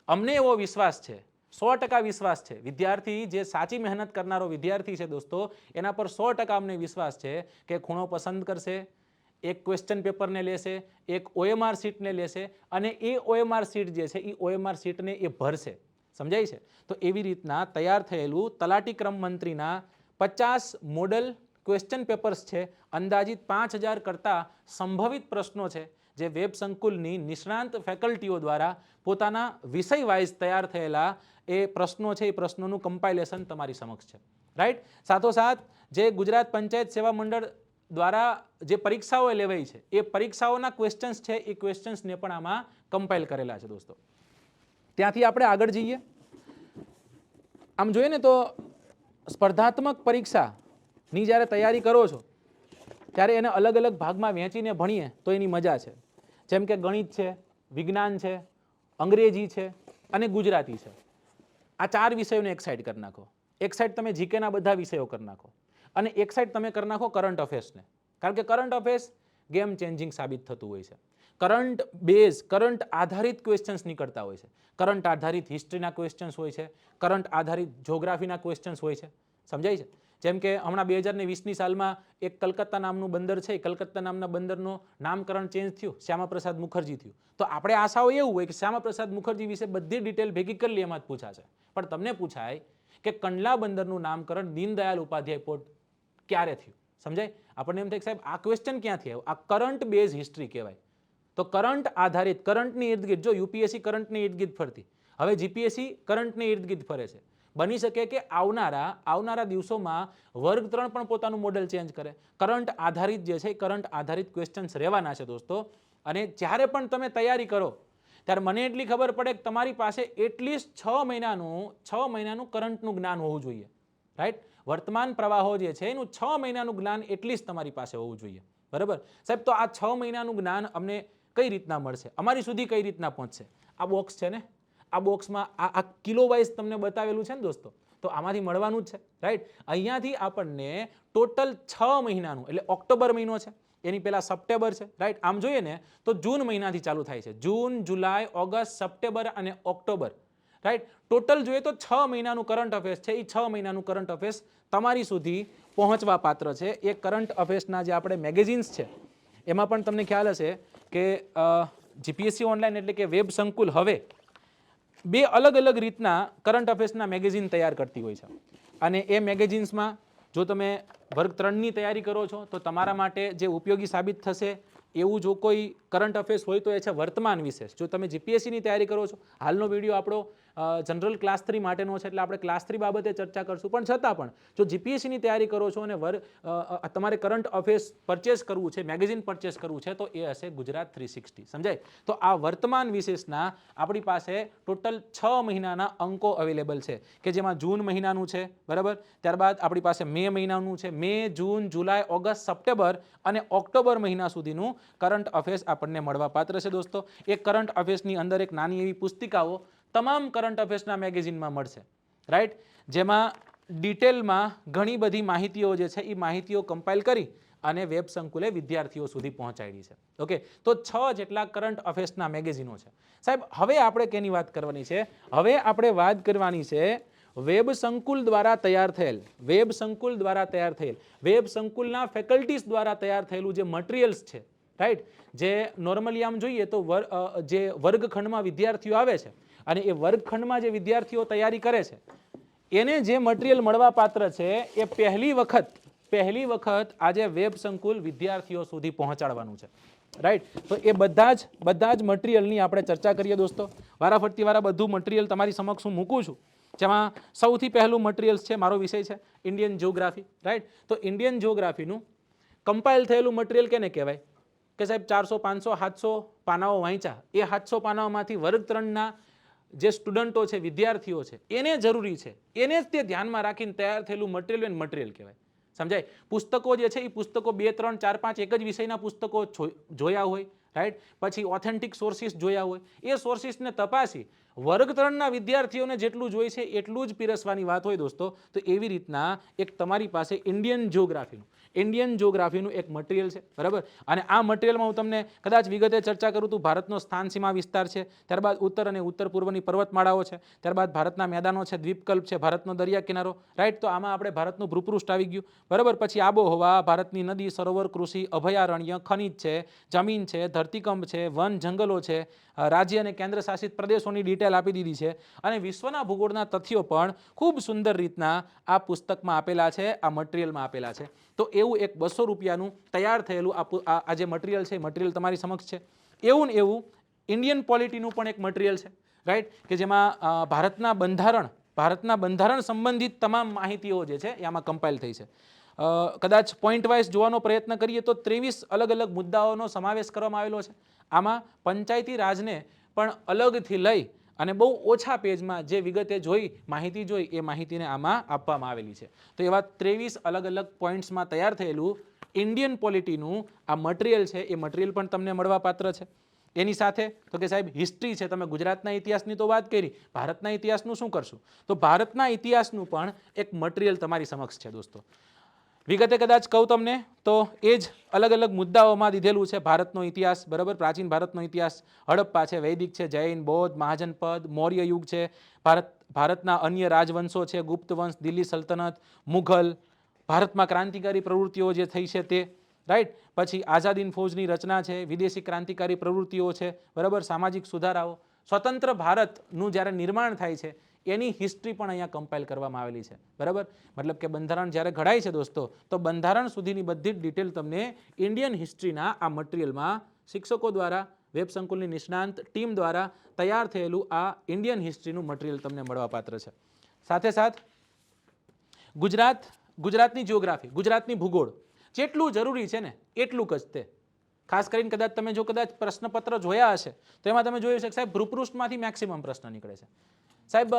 અમને એવો વિશ્વાસ છે, 100% વિશ્વાસ છે. વિદ્યાર્થી જે સાચી મહેનત કરનારો વિદ્યાર્થી છે દોસ્તો, એના પર 100% અમને વિશ્વાસ છે કે ખૂણો પસંદ કરશે, એક ક્વેશ્ચન પેપરને લેશે, એક OMR શીટને લેશે, અને એ OMR શીટ જે છે એ OMR શીટને એ ભરશે. સમજાય છે? તો એવી રીતના તૈયાર થયેલું તલાટી ક્રમ મંત્રીના 50 મોડલ ક્વેશ્ચન પેપર્સ છે. અંદાજિત 5000 કરતાં સંભવિત પ્રશ્નો છે જે વેબ સંકુલની નિષ્ણાંત ફેકલ્ટીઓ દ્વારા પોતાના વિષય વાઇઝ તૈયાર થયેલા એ પ્રશ્નો છે, એ પ્રશ્નોનું કમ્પાઇલેશન તમારી સમક્ષ છે, રાઈટ. સાથોસાથ જે ગુજરાત પંચાયત સેવા મંડળ દ્વારા જે પરીક્ષાઓ લેવાઈ છે એ પરીક્ષાઓના ક્વેશ્ચન્સ છે એ ક્વેશ્ચન્સને પણ આમાં કમ્પાઇલ કરેલા છે દોસ્તો. ત્યાંથી આપણે આગળ જઈએ. આમ જોઈએ ને તો સ્પર્ધાત્મક પરીક્ષાની જ્યારે તૈયારી કરો છો ત્યારે એને અલગ અલગ ભાગમાં વહેંચીને ભણીએ તો એની મજા છે. જેમ કે ગણિત છે, વિજ્ઞાન છે, અંગ્રેજી છે અને ગુજરાતી છે. આ 4 વિષયોને એક સાઈડ કરી નાખો. એક સાઈડ તમે જીકેના બધા વિષયો કરી નાખો, અને એક સાઈડ તમે કરી નાખો કરંટ અફેર્સને. કારણ કે કરંટ અફેર્સ ગેમ ચેન્જિંગ સાબિત થતું હોય છે. કરંટ બેઝ, કરંટ આધારિત ક્વેશ્ચન્સ નીકળતા હોય છે. કરંટ આધારિત હિસ્ટ્રીના ક્વેશ્ચન્સ હોય છે, કરંટ આધારિત જ્યોગ્રાફીના ક્વેશ્ચન્સ હોય છે. સમજાય છે? જેમ કે હમણાં 2020ની સાલમાં એક કલકત્તા નામનું બંદર છે, કલકત્તા નામના બંદરનું નામકરણ ચેન્જ થયું, શ્યામાપ્રસાદ મુખર્જી થયું. તો આપણે આશાઓ એવું હોય કે શ્યામાપ્રસાદ મુખર્જી વિશે બધી ડિટેલ ભેગી કરી એમાં જ પૂછાશે. પણ તમને પૂછાય કે કંડલા બંદરનું નામકરણ દીનદયાળ ઉપાધ્યાય પોર્ટ ક્યારે થયું? સમજાય? આપણને એમ થાય સાહેબ આ ક્વેશ્ચન ક્યાંથી આવ્યો? આ કરંટ બેઝ હિસ્ટ્રી કહેવાય. તો કરંટ આધારિત, કરંટની ઇર્દ ગિર્દ, જો યુપીએસસી કરંટની ઇર્દ ગિર્દ ફરતી, હવે જીપીએસસી કરંટની ઇર્દ ગિર્દ ફરે છે. બની શકે કે આવનારા દિવસોમાં વર્ગ 3 પણ પોતાનું મોડેલ ચેન્જ કરે. કરંટ આધારિત જે છે કરંટ આધારિત ક્વેશ્ચન્સ રહેવાના છે દોસ્તો. અને જ્યારે પણ તમે તૈયારી કરો ત્યારે મને એટલી ખબર પડે કે તમારી પાસે એટલીસ્ટ 6 મહિનાનું કરંટનું જ્ઞાન હોવું જોઈએ, રાઈટ. વર્તમાન પ્રવાહો જે છે એનું 6 મહિનાનું જ્ઞાન એટલીસ્ટ તમારી પાસે હોવું જોઈએ, બરાબર સાહેબ. તો આ 6 મહિનાનું જ્ઞાન અમને કઈ રીતના મળશે, અમારી સુધી કઈ રીતના પહોંચશે? આ બોક્સ છે ને, આ બોક્સમાં આ કિલો વાઇઝ તમને બતાવેલું છે ને દોસ્તો, તો આમાંથી મળવાનું જ છે, રાઈટ. અહીંયાથી આપણને ટોટલ 6 મહિનાનું, એટલે ઓક્ટોબર મહિનો છે, એની પહેલા સપ્ટેમ્બર છે, રાઈટ. આમ જોઈએ ને તો જૂન મહિનાથી ચાલુ થાય છે. જૂન, જુલાઈ, ઓગસ્ટ, સપ્ટેમ્બર અને ઓક્ટોબર, રાઈટ. ટોટલ જોઈએ તો 6 મહિનાનું કરંટ અફેર્સ છે. એ 6 મહિનાનું કરંટ અફેર્સ તમારી સુધી પહોંચવા પાત્ર છે. એ કરંટ અફેર્સના જે આપણે મેગેઝિન્સ છે એમાં પણ તમને ખ્યાલ હશે કે જીપીએસસી ઓનલાઈન એટલે કે વેબ સંકુલ હવે 2 અલગ અલગ રીતના કરંટ અફેર્સના મેગેઝિન તૈયાર કરતી હોય છે. અને એ મેગેઝિન્સમાં જો તમે વર્ગ 3ની તૈયારી કરો છો તો તમારા માટે જે ઉપયોગી સાબિત થશે એવું જો કોઈ કરંટ અફેર્સ હોય તો એ છે વર્તમાન વિશેષ. જો તમે જીપીએસસીની તૈયારી કરો છો, હાલનો વિડીયો આપણો જનરલ ક્લાસ 3 માટેનો છે એટલે આપણે ક્લાસ 3 બાબતે ચર્ચા કરશું. પણ છતાં પણ જો જીપીએસસીની તૈયારી કરો છો અને તમારે કરંટ અફેર્સ પરચેસ કરવું છે, મેગેઝિન પરચેસ કરવું છે, તો એ હશે ગુજરાત 360. સમજાય? તો આ વર્તમાન વિશેષના આપણી પાસે ટોટલ 6 મહિનાના અંકો અવેલેબલ છે કે જેમાં જૂન મહિનાનું છે, બરાબર. ત્યારબાદ આપણી પાસે મે મહિનાનું છે. મે, જૂન, જુલાઈ, ઓગસ્ટ, સપ્ટેમ્બર અને ઓક્ટોબર મહિના સુધીનું કરંટ અફેર્સ આપણને મળવા પાત્ર છે દોસ્તો. એક કરંટ અફેર્સની અંદર એક નાની એવી પુસ્તિકાઓ તમામ કરંટ અફેર્સના મેગેઝિનમાં મળશે, રાઈટ, જેમાં ડિટેલમાં ઘણી બધી માહિતીઓ જે છે એ માહિતીઓ કમ્પાઇલ કરી અને વેબ સંકુલે વિદ્યાર્થીઓ સુધી પહોંચાડી છે. ઓકે, તો 6 જેટલા કરંટ અફેર્સના મેગેઝિનો છે. સાહેબ, હવે આપણે કેની વાત કરવાની છે? હવે આપણે વાત કરવાની છે વેબ સંકુલ દ્વારા તૈયાર થયેલ, વેબ સંકુલ દ્વારા તૈયાર થયેલ, વેબ સંકુલના ફેકલ્ટીઝ દ્વારા તૈયાર થયેલું જે મટીરિયલ્સ છે, રાઈટ, જે નોર્મલી આમ જોઈએ તો જે વર્ગખંડમાં વિદ્યાર્થીઓ આવે છે અને એ વર્ગખંડમાં જે વિદ્યાર્થીઓ તૈયારી કરે છે એને જે મટીરિયલ મળવા પાત્ર છે એ પહેલી વખત આજે વેબ સંકુલ વિદ્યાર્થીઓ સુધી પહોંચાડવાનું છે, રાઈટ. તો એ બધા જ મટીરિયલની આપણે ચર્ચા કરીએ દોસ્તો. વારાફરતી બધું મટીરિયલ તમારી સમક્ષ હું મૂકું છું. જેમાં સૌથી પહેલું મટીરિયલ્સ છે, મારો વિષય છે ઇન્ડિયન જિયોગ્રાફી, રાઈટ. તો ઇન્ડિયન જિયોગ્રાફીનું કમ્પાઇલ થયેલું મટીરિયલ કેને કહેવાય? કે સાહેબ 400, 500, 700 પાનાઓ વાંચ્યા, એ 700 પાનાઓમાંથી વર્ગ 3ના જે સ્ટુડન્ટો છે, વિદ્યાર્થીઓ છે, એને જરૂરી છે, એને જ તે ધ્યાનમાં રાખીને તૈયાર થયેલું મટીરિયલ કહેવાય. સમજાય? પુસ્તકો જે છે એ પુસ્તકો 2, 3, 4, 5 એક જ વિષયના પુસ્તકો જોયા હોય, રાઈટ, પછી ઓથેન્ટિક સોર્સિસ જોયા હોય, એ સોર્સિસને તપાસી વર્ગ 3ના વિદ્યાર્થીઓને જેટલું જોઈએ છે એટલું જ પીરસવાની વાત હોય દોસ્તો. તો એવી રીતના એક તમારી પાસે ઇન્ડિયન જિયોગ્રાફીનું એક મટીરિયલ છે, બરાબર. અને આ મટીરિયલમાં હું તમને કદાચ વિગતે ચર્ચા કરું તો ભારતનો સ્થાન સીમા વિસ્તાર છે, ત્યારબાદ ઉત્તર અને ઉત્તર પૂર્વની પર્વતમાળાઓ છે, ત્યારબાદ ભારતના મેદાનો છે, દ્વીપકલ્પ છે, ભારતનો દરિયા કિનારો, રાઈટ. તો આમાં આપણે ભારતનું ભૂપૃષ્ઠ આવી ગયું, બરાબર. પછી આબોહવા, ભારતની નદી, સરોવર, કૃષિ, અભયારણ્ય, ખનિજ છે, જમીન છે, ધરતીકંપ છે, વન જંગલો છે, રાજ્ય અને કેન્દ્ર શાસિત પ્રદેશોની ડિટેલ આપી દીધી છે અને વિશ્વના ભૂગોળના તથ્યો પણ ખૂબ સુંદર રીતના આ પુસ્તકમાં આપેલા છે, આ મટીરિયલમાં આપેલા છે. તો એવું એક 200 રૂપિયાનું તૈયાર થયેલું આ જે મટીરિયલ છે, મટીરિયલ તમારી સમક્ષ છે. એવું ઇન્ડિયન પોલિટીનું પણ એક મટીરિયલ છે, રાઈટ, કે જેમાં ભારતના બંધારણ સંબંધિત તમામ માહિતીઓ જે છે એ આમાં કમ્પાઇલ થઈ છે. કદાચ પોઈન્ટ વાઇઝ જોવાનો પ્રયત્ન કરીએ તો 23 અલગ અલગ મુદ્દાઓનો સમાવેશ કરવામાં આવેલો છે. આમાં પંચાયતી રાજને પણ અલગથી લઈ અને બહુ ઓછા પેજમાં જે વિગતે માહિતી જોઈ એ માહિતીને આમાં આપવામાં આવેલી છે. તો એવા 23 અલગ અલગ પોઈન્ટ્સમાં તૈયાર થયેલું ઇન્ડિયન પોલિટીનું આ મટીરિયલ છે, એ મટીરિયલ પણ તમને મળવા પાત્ર છે. એની સાથે તો કે સાહેબ હિસ્ટ્રી છે, તમે ગુજરાતના ઇતિહાસની તો વાત કરી, ભારતના ઇતિહાસનું શું કરશું? તો ભારતના ઇતિહાસનું પણ એક મટીરિયલ તમારી સમક્ષ છે દોસ્તો. વિગતે કદાચ કહું તમને તો એ જ અલગ અલગ મુદ્દાઓમાં દીધેલું છે. ભારતનો ઇતિહાસ, બરાબર, પ્રાચીન ભારતનો ઇતિહાસ, હડપ્પા છે, વૈદિક છે, જૈન, બૌદ્ધ, મહાજનપદ, મૌર્ય યુગ છે, ભારતના અન્ય રાજવંશો છે, ગુપ્ત વંશ, દિલ્હી સલ્તનત, મુઘલ, ભારતમાં ક્રાંતિકારી પ્રવૃત્તિઓ જે થઈ છે તે, રાઈટ. પછી આઝાદીન ફૌજની રચના છે, વિદેશી ક્રાંતિકારી પ્રવૃત્તિઓ છે, બરાબર, સામાજિક સુધારાઓ, સ્વતંત્ર ભારતનું જ્યારે નિર્માણ થાય છે એની હિસ્ટ્રી પણ અહીંયા કમ્પાઇલ કરવામાં આવેલી છે, બરાબર. મતલબ કે બંધારણ જ્યારે ઘડાય છે દોસ્તો, તો બંધારણ સુધીની બધી જ ડિટેલ તમને ઇન્ડિયન હિસ્ટ્રીના આ મટીરિયલમાં શિક્ષકો દ્વારા, વેબ સંકુલની નિષ્ણાંત ટીમ દ્વારા તૈયાર થયેલું આ ઇન્ડિયન હિસ્ટ્રીનું મટીરિયલ તમને મળવા પાત્ર છે. સાથે સાથ ગુજરાતની જિયોગ્રાફી, ગુજરાતની ભૂગોળ જેટલું જરૂરી છે ને એટલું જ તે. ખાસ કરીને કદાચ તમે પ્રશ્નપત્ર જોયા હશે તો એમાં તમે જોયું છે કે સાહેબ ભૂપૃષ્ઠમાંથી મેક્સિમમ પ્રશ્ન નીકળે છે, સાહેબ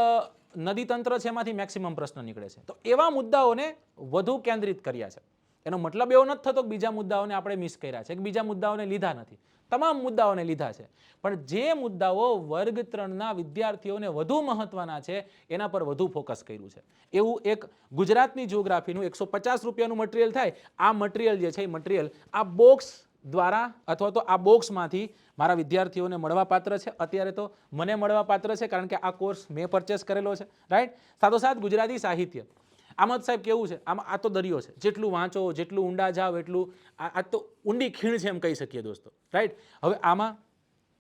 નદી તંત્ર છે એમાંથી મેક્સિમમ પ્રશ્ન નીકળે છે. તો એવા મુદ્દાઓને વધુ કેન્દ્રિત કર્યા છે. એનો મતલબ એવો નથી થતો કે બીજા મુદ્દાઓને આપણે મિસ કર્યા છે, કે બીજા મુદ્દાઓને લીધા નથી. તમામ મુદ્દાઓને લીધા છે, પણ જે મુદ્દાઓ વર્ગ 3ના વિદ્યાર્થીઓને વધુ મહત્વના છે એના પર વધુ ફોકસ કર્યું છે. એવું એક ગુજરાતની જિયોગ્રાફીનું 150 રૂપિયાનું મટીરિયલ થાય. આ મટીરિયલ જે છે એ મટીરિયલ આ બોક્સ દ્વારા અથવા તો આ બોક્સમાંથી મારા વિદ્યાર્થીઓને મળવા પાત્ર છે. અત્યારે તો મને મળવા પાત્ર છે કારણ કે આ કોર્સ મેં પરચેસ કરેલો છે, રાઈટ. સાથોસાથ ગુજરાતી સાહિત્ય, આમાં સાહેબ કેવું છે, આમાં આ તો દરિયો છે, જેટલું વાંચો, જેટલું ઊંડા જાઓ એટલું આ તો ઊંડી ખીણ છે એમ કહી શકીએ દોસ્તો, રાઈટ. હવે આમાં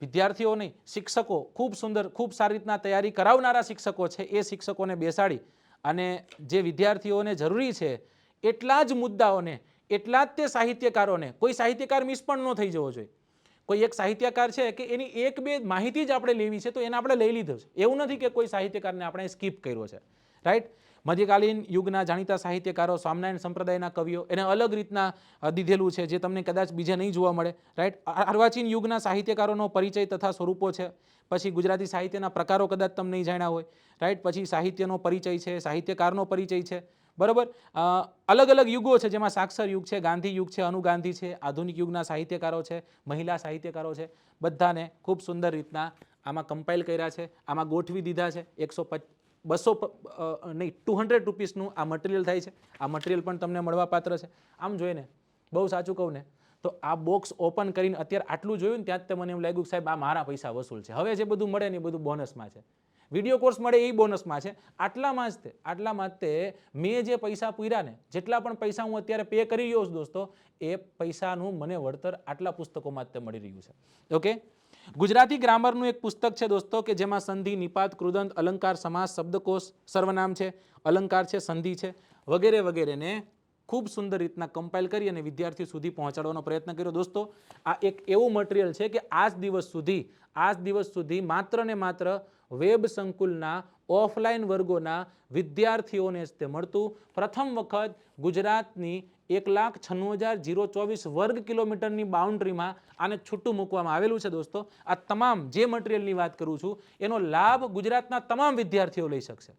વિદ્યાર્થીઓ નહીં, શિક્ષકો ખૂબ સુંદર, ખૂબ સારી રીતના તૈયારી કરાવનારા શિક્ષકો છે, એ શિક્ષકોને બેસાડી અને જે વિદ્યાર્થીઓને જરૂરી છે એટલા જ મુદ્દાઓને, એટલા જ તે સાહિત્યકારોને, કોઈ સાહિત્યકાર મિસ પણ ન થઈ જવો જોઈએ, કોઈ એક સાહિત્યકાર છે કે એની એક બે માહિતી જ આપણે લેવી છે તો એને આપણે લઈ લીધો છે. એવું નથી કે કોઈ સાહિત્યકારને આપણે સ્કીપ કર્યો છે, રાઈટ. મધ્યકાલીન યુગના જાણીતા સાહિત્યકારો, સ્વામિનારાયણ સંપ્રદાયના કવિઓ, એને અલગ રીતના દીધેલું છે જે તમને કદાચ બીજે નહીં જોવા મળે, રાઈટ. અર્વાચીન યુગના સાહિત્યકારોનો પરિચય તથા સ્વરૂપો છે. પછી ગુજરાતી સાહિત્યના પ્રકારો કદાચ તમને નહીં જાણ્યા હોય, રાઈટ. પછી સાહિત્યનો પરિચય છે, સાહિત્યકારનો પરિચય છે, બરાબર. અલગ અલગ યુગો છે જેમાં સાક્ષર યુગ છે, ગાંધી યુગ છે, અનુગાંધી છે, આધુનિક યુગના સાહિત્યકારો છે, મહિલા સાહિત્યકારો છે. બધાને ખૂબ સુંદર રીતના આમાં કમ્પાઇલ કર્યા છે, આમાં ગોઠવી દીધા છે. 200 રૂપીસનું આ મટીરિયલ થાય છે. આ મટીરિયલ પણ તમને મળવાપાત્ર છે. આમ જોઈને બહુ સાચું કહું ને તો આ બોક્સ ઓપન કરીને અત્યારે આટલું જોયું ને ત્યાં જ મને એમ લાગ્યું કે સાહેબ આ મારા પૈસા વસૂલ છે. હવે જે બધું મળે ને એ બધું બોનસમાં છે. વિડીયો કોર્સ મળે એ બોનસમાં છે. આટલામાં જ તે મેં જે પૈસા પૂર્યા ને, જેટલા પણ પૈસા હું અત્યારે પે કરી રહ્યો છું દોસ્તો, એ પૈસાનું મને વળતર આટલા પુસ્તકોમાં જ તે મળી રહ્યું છે. ઓકે. ગુજરાતી ગ્રામરનું એક પુસ્તક છે દોસ્તો કે જેમાં સંધિ, નિપાત, કૃદંત, અલંકાર, સમાસ, શબ્દકોશ, સર્વનામ છે, અલંકાર છે, સંધિ છે, વગેરે વગેરેને ખૂબ સુંદર રીતના કમ્પાઇલ કરી અને વિદ્યાર્થીઓ સુધી પહોંચાડવાનો પ્રયત્ન કર્યો. દોસ્તો આ એક એવું મટીરિયલ છે કે આજ દિવસ સુધી માત્ર ને માત્ર વેબ સંકુલના ઓફલાઈન વર્ગોના વિદ્યાર્થીઓને જ તે મળતું. પ્રથમ વખત ગુજરાતની 1,96,024 વર્ગ કિલોમીટરની બાઉન્ડ્રીમાં આને છૂટું મૂકવામાં આવેલું છે. દોસ્તો આ તમામ જે મટીરિયલની વાત કરું છું એનો લાભ ગુજરાતના તમામ વિદ્યાર્થીઓ લઈ શકશે,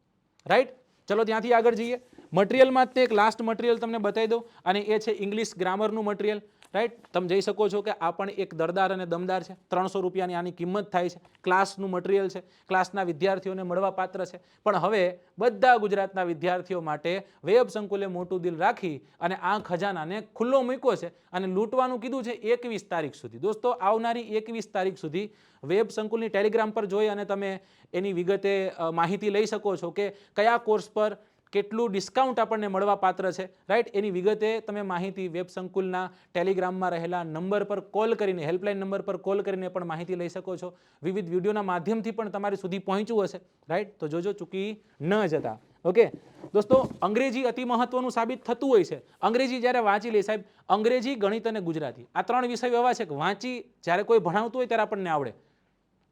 રાઈટ. ચલો ત્યાંથી આગળ જઈએ. મટીરિયલમાં તે એક લાસ્ટ મટીરિયલ તમને બતાવી દઉં અને એ છે ઇંગ્લિશ ગ્રામરનું મટીરિયલ, રાઈટ. તમે જોઈ શકો છો કે આ પણ એક દરદાર અને દમદાર છે. 300 રૂપિયાની આની કિંમત થાય છે. ક્લાસનું મટીરિયલ છે, ક્લાસના વિદ્યાર્થીઓને મળવા પાત્ર છે. પણ હવે બધા ગુજરાતના વિદ્યાર્થીઓ માટે વેબ સંકુલે મોટું દિલ રાખી અને આ ખજાનાને ખુલ્લો મૂક્યો છે અને લૂંટવાનું કીધું છે 21 તારીખ સુધી. દોસ્તો આવનારી 21 તારીખ સુધી વેબ સંકુલની ટેલિગ્રામ પર જોઈ અને તમે એની વિગતે માહિતી લઈ શકો છો કે કયા કોર્સ પર કેટલું ડિસ્કાઉન્ટ આપણને મળવા પાત્ર છે, રાઈટ. એની વિગતે તમે માહિતી વેબ સંકુલના ટેલિગ્રામમાં રહેલા નંબર પર કોલ કરીને, હેલ્પલાઇન નંબર પર કોલ કરીને પણ માહિતી લઈ શકો છો. વિવિધ વિડીયોના માધ્યમથી પણ તમારી સુધી પહોંચ્યું હશે, રાઈટ. તો જોજો, ચૂકી ન જતા. ઓકે દોસ્તો, અંગ્રેજી અતિ મહત્વનું સાબિત થતું હોય છે. અંગ્રેજી જ્યારે વાંચી લે સાહેબ, અંગ્રેજી, ગણિત અને ગુજરાતી આ 3 વિષયો એવા છે કે વાંચી જ્યારે કોઈ ભણાવતું હોય ત્યારે આપણને આવડે,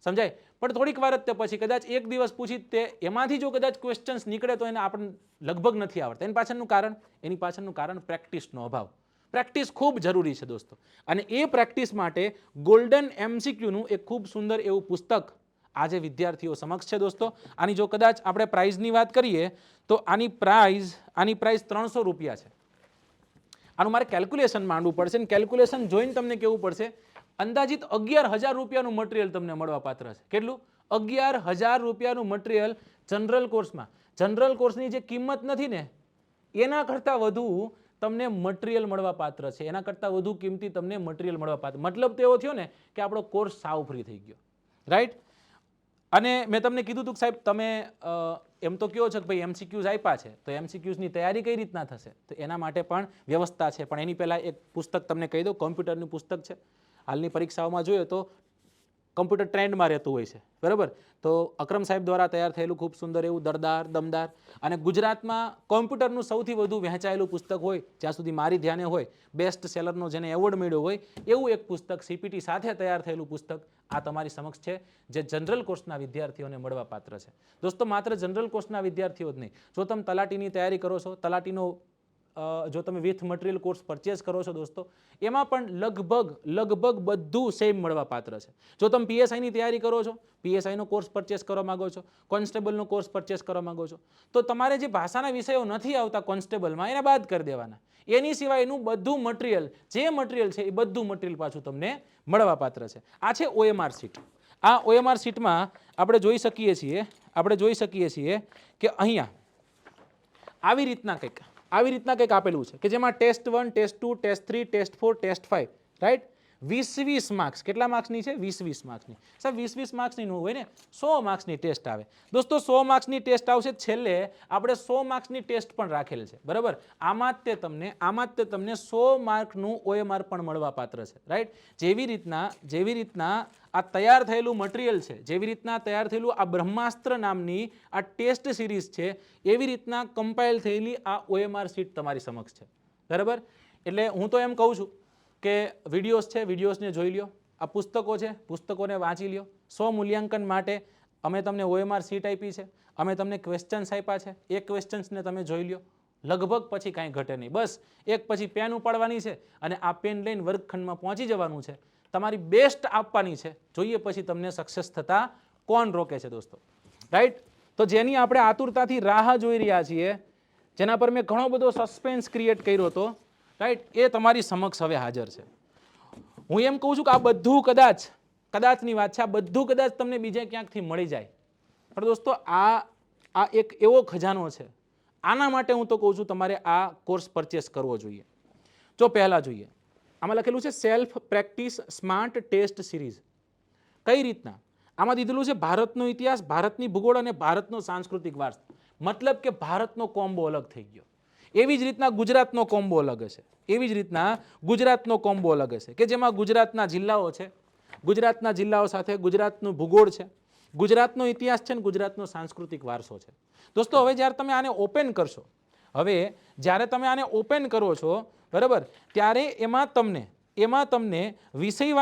સમજાય. પણ થોડીક વાર જ તે પછી કદાચ એક દિવસ પૂછી તે એમાંથી જો કદાચ ક્વેશ્ચન્સ નીકળે તો એને આપણને લગભગ નથી આવડતા. એની પાછળનું કારણ પ્રેક્ટિસનો અભાવ. પ્રેક્ટિસ ખૂબ જરૂરી છે દોસ્તો. અને એ પ્રેક્ટિસ માટે ગોલ્ડન MCQનું એક ખૂબ સુંદર એવું પુસ્તક આજે વિદ્યાર્થીઓ સમક્ષ છે દોસ્તો. આની જો કદાચ આપણે પ્રાઇઝની વાત કરીએ તો આની પ્રાઇઝ 300 રૂપિયા છે. આનું મારે કેલ્ક્યુલેશન માંડવું પડશે અને કેલ્ક્યુલેશન જોઈને તમને કેવું પડશે. અંદાજિત 11,000 રૂપિયાનું મટીરિયલ તમને મળવા પાત્ર છે. કેટલું? 11,000 રૂપિયાનું મટીરિયલ જનરલ કોર્સમાં. જનરલ કોર્સની જે કિંમત નથી ને એના કરતાં વધુ તમને મટીરિયલ મળવા પાત્ર છે. એના કરતાં વધુ કિંમતી તમને મટીરિયલ મળવા પાત્ર. મતલબ તો એવો થયો ને કે આપણો કોર્સ સાવ ફ્રી થઈ ગયો, રાઈટ. અને મેં તમને કીધું હતું કે સાહેબ તમે એમ તો કહો છો કે ભાઈ MCQs આપ્યા છે તો MCQsની તૈયારી કઈ રીતના થશે, તો એના માટે પણ વ્યવસ્થા છે. પણ એની પહેલાં એક પુસ્તક તમને કહી દઉં, કોમ્પ્યુટરનું પુસ્તક છે. હાલની પરીક્ષાઓમાં જોઈએ તો કમ્પ્યુટર ટ્રેન્ડમાં રહેતું હોય છે, બરાબર. તો અકરમ સાહેબ દ્વારા તૈયાર થયેલું ખૂબ સુંદર એવું દરદાર, દમદાર અને ગુજરાતમાં કોમ્પ્યુટરનું સૌથી વધુ વહેંચાયેલું પુસ્તક હોય જ્યાં સુધી મારી ધ્યાને હોય, બેસ્ટ સેલરનો જેને એવોર્ડ મળ્યો હોય એવું એક પુસ્તક, CPT સાથે તૈયાર થયેલું પુસ્તક આ તમારી સમક્ષ છે જે જનરલ કોર્સના વિદ્યાર્થીઓને મળવા પાત્ર છે. દોસ્તો માત્ર જનરલ કોર્સના વિદ્યાર્થીઓ જ નહીં, જો તમે તલાટીની તૈયારી કરો છો, તલાટીનો જો તમે વિથ મટીરિયલ કોર્સ પરચેસ કરો છો દોસ્તો, એમાં પણ લગભગ બધું સેમ મળવા પાત્ર છે. જો તમે PSIની તૈયારી કરો છો, PSIનો કોર્સ પરચેસ કરવા માંગો છો, કોન્સ્ટેબલનો કોર્સ પરચેસ કરવા માંગો છો, તો તમારે જે ભાષાના વિષયો નથી આવતા કોન્સ્ટેબલમાં એને બાદ કરી દેવાના. એની સિવાયનું બધું મટીરિયલ, જે મટીરિયલ છે એ બધું મટીરિયલ પાછું તમને મળવા પાત્ર છે. આ છે OMR શીટ. આ OMR શીટમાં આપણે જોઈ શકીએ છીએ કે અહીંયા આવી રીતના કંઈક આપેલું છે કે જેમાં test 1, test 2, test 3, test 4, test 5, right. 20 marks. કેટલા માર્ક્સની છે? 20 માર્ક્સની. સાહેબ 20 માર્ક્સની ન હોય ને, 100 માર્ક્સની ટેસ્ટ આવે. દોસ્તો 100 માર્ક્સની ટેસ્ટ આવશે. છેલ્લે આપણે 100 માર્ક્સની ટેસ્ટ પણ રાખેલ છે, બરાબર. આમાં જ તમને 100 માર્કનું OMR પણ મળવા પાત્ર છે, રાઈટ. જેવી રીતના આ તૈયાર થયેલું મટીરિયલ છે, જેવી રીતના તૈયાર થયેલું આ બ્રહ્માસ્ત્ર નામની આ ટેસ્ટ સિરીઝ છે, એવી રીતના કમ્પાઇલ થયેલી આ OMR શીટ તમારી સમક્ષ છે, બરાબર. એટલે હું તો એમ કહું છું કે વિડીયોઝ છે, વિડીયોઝને જોઈ લ્યો. આ પુસ્તકો છે, પુસ્તકોને વાંચી લ્યો. સ્વમૂલ્યાંકન માટે અમે તમને OMR શીટ આપી છે, અમે તમને ક્વેશ્ચન્સ આપ્યા છે. એ ક્વેશ્ચન્સને તમે જોઈ લ્યો. લગભગ પછી કાંઈ ઘટે નહીં. બસ એક પછી પેન ઉપાડવાની છે અને આ પેન લઈને વર્ગખંડમાં પહોંચી જવાનું છે. તમારી બેસ્ટ આપવાની છે. જોઈએ પછી તમને સક્સેસ થતા કોણ રોકે છે દોસ્તો, રાઈટ? તો જેની આપણે આતુરતાથી રાહ જોઈ રહ્યા છીએ, જેના પર મેં ઘણો બધો સસ્પેન્સ ક્રિએટ કર્યો હતો, રાઈટ, એ તમારી સમક્ષ હવે હાજર છે. હું એમ કહું છું કે આ બધું કદાચની વાત છે, આ બધું કદાચ તમને બીજે ક્યાંકથી મળી જાય, પણ દોસ્તો આ એક એવો ખજાનો છે. આના માટે હું તો કહું છું તમારે આ કોર્સ પરચેસ કરવો જોઈએ. જો પહેલા જોઈએ, આમાં લખેલું છે self practice smart test series. કઈ રીતના? આમાં દીધેલું છે ભારતનો ઇતિહાસ, ભારતની ભૂગોળ અને ભારતનો સાંસ્કૃતિક વારસો. મતલબ કે ભારતનો કોમ્બો અલગ થઈ ગયો. એવી જ રીતના ગુજરાતનો કોમ્બો અલગ હશે. એવી જ રીતના ગુજરાતનો કોમ્બો અલગ હશે કે જેમાં ગુજરાતના જિલ્લાઓ છે, ગુજરાતના જિલ્લાઓ સાથે ગુજરાતનું ભૂગોળ છે, ગુજરાતનો ઇતિહાસ છે અને ગુજરાતનો સાંસ્કૃતિક વારસો છે. દોસ્તો હવે જ્યારે તમે આને ઓપન કરશો, હવે જ્યારે તમે આને ઓપન કરો છો, બરાબર, ત્યારે એમાં તમને વિષય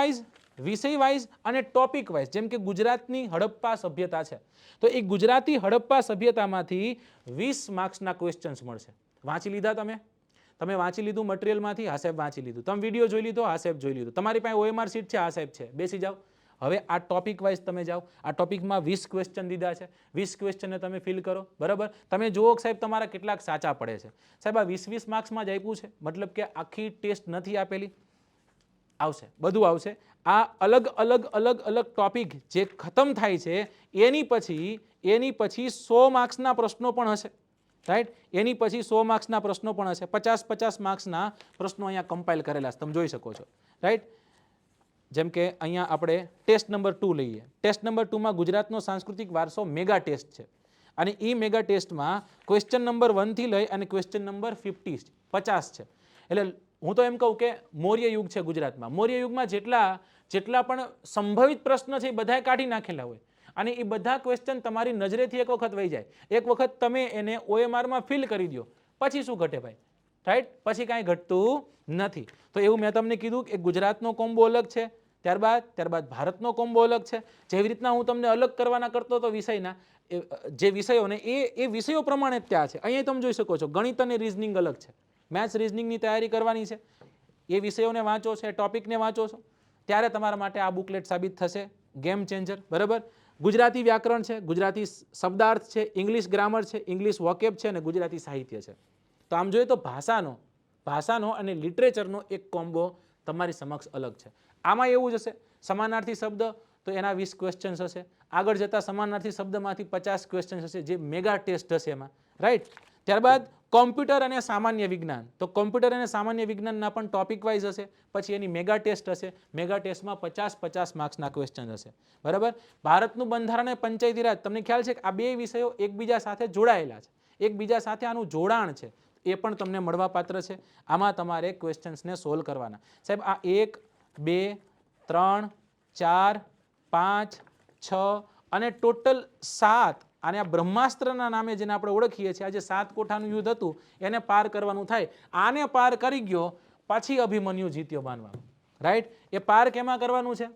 વાઇઝ અને ટોપિક વાઇઝ, જેમ કે ગુજરાતની હડપ્પા સભ્યતા છે તો એ ગુજરાતી હડપ્પા સભ્યતામાંથી 20 માર્ક્સના ક્વેશ્ચન્સ મળશે. વાંચી લીધા તમે વાંચી લીધું મટીરિયલમાંથી? હા સાહેબ વાંચી લીધું. તમે વિડીયો જોઈ લીધો? હા સાહેબ જોઈ લીધું. તમારી પાસે OMR શીટ છે? હા સાહેબ છે. બેસી જાઓ. હવે આ ટોપિક વાઇઝ તમે જાઓ. આ ટોપિકમાં 20 ક્વેશ્ચન દીધા છે. 20 ક્વેશ્ચનને તમે ફિલ કરો, બરાબર. તમે જુઓ કે સાહેબ તમારા કેટલાક સાચા પડે છે. સાહેબ આ 20 માર્ક્સમાં જ આપ્યું છે, મતલબ કે આખી ટેસ્ટ નથી આપેલી. આવશે, બધું આવશે. આ અલગ અલગ ટોપિક જે ખતમ થાય છે એની પછી 100 માર્ક્સના પ્રશ્નો પણ હશે, રાઈટ? એની પછી 100 માર્ક્સના પ્રશ્નો પણ હશે. 50 માર્ક્સના પ્રશ્નો અહીંયા કમ્પાઇલ કરેલા છે, તમે જોઈ શકો છો, રાઈટ? જેમ કે અહીંયા આપણે ટેસ્ટ નંબર 2 લઈએ. ટેસ્ટ નંબર 2માં ગુજરાતનો સાંસ્કૃતિક વારસો મેગા ટેસ્ટ છે. અને એ મેગા ટેસ્ટમાં ક્વેશ્ચન નંબર 1 થી લઈ અને ક્વેશ્ચન નંબર 50 છે. એટલે હું તો એમ કહું કે મૌર્ય યુગ છે ગુજરાતમાં. મૌર્ય યુગમાં જેટલા પણ સંભવિત પ્રશ્ન છે એ બધાએ કાઢી નાખેલા હોય અને એ બધા ક્વેશ્ચન તમારી નજરેથી એક વખત વહી જાય. એક વખત તમે એને OMRમાં ફિલ કરી દો, પછી શું ઘટે ભાઈ, રાઈટ? પછી કાંઈ ઘટતું નથી. તો એવું મેં તમને કીધું કે ગુજરાતનો કોમ્બો અલગ છે, ત્યારબાદ ભારતનો કોમ્બો અલગ છે. જેવી રીતના હું તમને અલગ કરવાના કરતો હતો વિષયના, જે વિષયોને એ વિષયો પ્રમાણે જ ત્યાં છે. અહીંયા તમે જોઈ શકો છો ગણિત અને રિઝનિંગ અલગ છે. મેથ્સ રિઝનિંગની તૈયારી કરવાની છે, એ વિષયોને વાંચો છો, ટોપિકને વાંચો છો, ત્યારે તમારા માટે આ બુકલેટ સાબિત થશે ગેમ ચેન્જર, બરાબર. ગુજરાતી વ્યાકરણ છે, ગુજરાતી શબ્દાર્થ છે, ઇંગ્લિશ ગ્રામર છે, ઇંગ્લિશ વોકેબ છે અને ગુજરાતી સાહિત્ય છે. તો આમ જોઈએ તો ભાષાનો અને લિટરેચરનો એક કોમ્બો તમારી સમક્ષ અલગ છે. આમાં એવું જ હશે, સમાનાર્થી શબ્દ તો એના 20 ક્વેશ્ચન્સ હશે. આગળ જતા સમાનાર્થી શબ્દમાંથી 50 ક્વેશ્ચન્સ હશે, જે મેગા ટેસ્ટ હશે એમાં, રાઈટ? ત્યારબાદ કોમ્પ્યુટર અને સામાન્ય વિજ્ઞાન, તો કોમ્પ્યુટર અને સામાન્ય વિજ્ઞાનના પણ ટોપિક વાઇઝ હશે. પછી એની મેગા ટેસ્ટ હશે. મેગા ટેસ્ટમાં 50 માર્ક્સના ક્વેશ્ચન હશે, બરાબર. ભારતનું બંધારણ અને પંચાયતી રાજ, તમને ખ્યાલ છે કે આ બે વિષયો એકબીજા સાથે જોડાયેલા છે, એકબીજા સાથે આનું જોડાણ છે, એ પણ તમને મળવાપાત્ર છે. આમાં તમારે ક્વેશ્ચન્સને સોલ્વ કરવાના. સાહેબ આ 1 2 3 4 5 6 અને ટોટલ 7, અને આ બ્રહ્માસ્ત્રના નામે જેને આપણે ઓળખીએ છીએ, આ જે 7 કોઠાનું યુદ્ધ હતું એને પાર કરવાનું થાય. આને પાર કરી ગયો પછી અભિમન્યુ જીત્યો માનવાનું, રાઈટ? એ પાર કેમાં કરવાનું છે?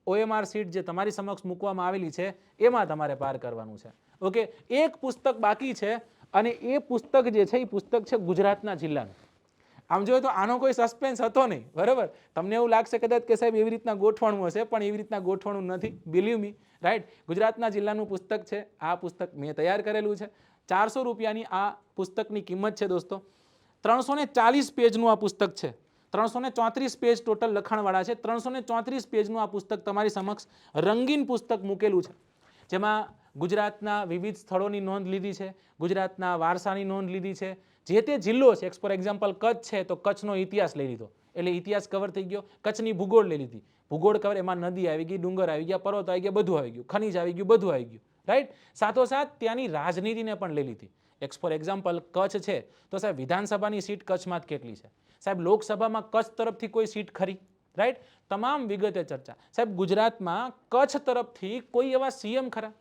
OMR શીટ જે તમારી સમક્ષ મૂકવામાં આવેલી છે એમાં તમારે પાર કરવાનું છે. ઓકે, એક પુસ્તક બાકી છે અને એ પુસ્તક જે છે એ પુસ્તક છે ગુજરાતના જિલ્લાનું. આમ જોઈએ તો આનો કોઈ સસ્પેન્સ હતો નહીં, બરાબર. તમને એવું લાગશે કદાચ કે સાહેબ એવી રીતના ગોઠવણું હશે, પણ એવી રીતના ગોઠવણું નથી, બિલીવ મી, રાઈટ? ગુજરાતના જિલ્લાનું પુસ્તક છે. આ પુસ્તક મેં તૈયાર કરેલું છે. 400 રૂપિયાની આ પુસ્તકની કિંમત છે દોસ્તો. 340 પેજનું આ પુસ્તક છે. 334 પેજ ટોટલ લખાણવાળા છે. 334 પેજનું આ પુસ્તક તમારી સમક્ષ રંગીન પુસ્તક મૂકેલું છે, જેમાં ગુજરાતના વિવિધ સ્થળોની નોંધ લીધી છે, ગુજરાતના વારસાની નોંધ લીધી છે. જે તે જિલ્લો છે, ફોર એક્ઝામ્પલ કચ્છ છે તો કચ્છનો ઇતિહાસ લઈ લીધો, એટલે ઇતિહાસ કવર થઈ ગયો. કચ્છની ભૂગોળ લઈ લીધી, ભૂગોળ કવર, એમાં નદી આવી ગઈ, ડુંગર આવી ગયા, પર્વત આવી ગયા, બધું આવી ગયું, ખનીજ આવી ગયું, બધું આવી ગયું, રાઈટ? સાથોસાથ ત્યાંની રાજનીતિને પણ લઈ લીધી. ફોર એક્ઝામ્પલ કચ્છ છે તો સાહેબ વિધાનસભાની સીટ કચ્છમાં જ કેટલી છે? સાહેબ લોકસભામાં કચ્છ તરફથી કોઈ સીટ ખરી? રાઈટ? તમામ વિગતે ચર્ચા. સાહેબ ગુજરાતમાં કચ્છ તરફથી કોઈ એવા સીએમ ખરા,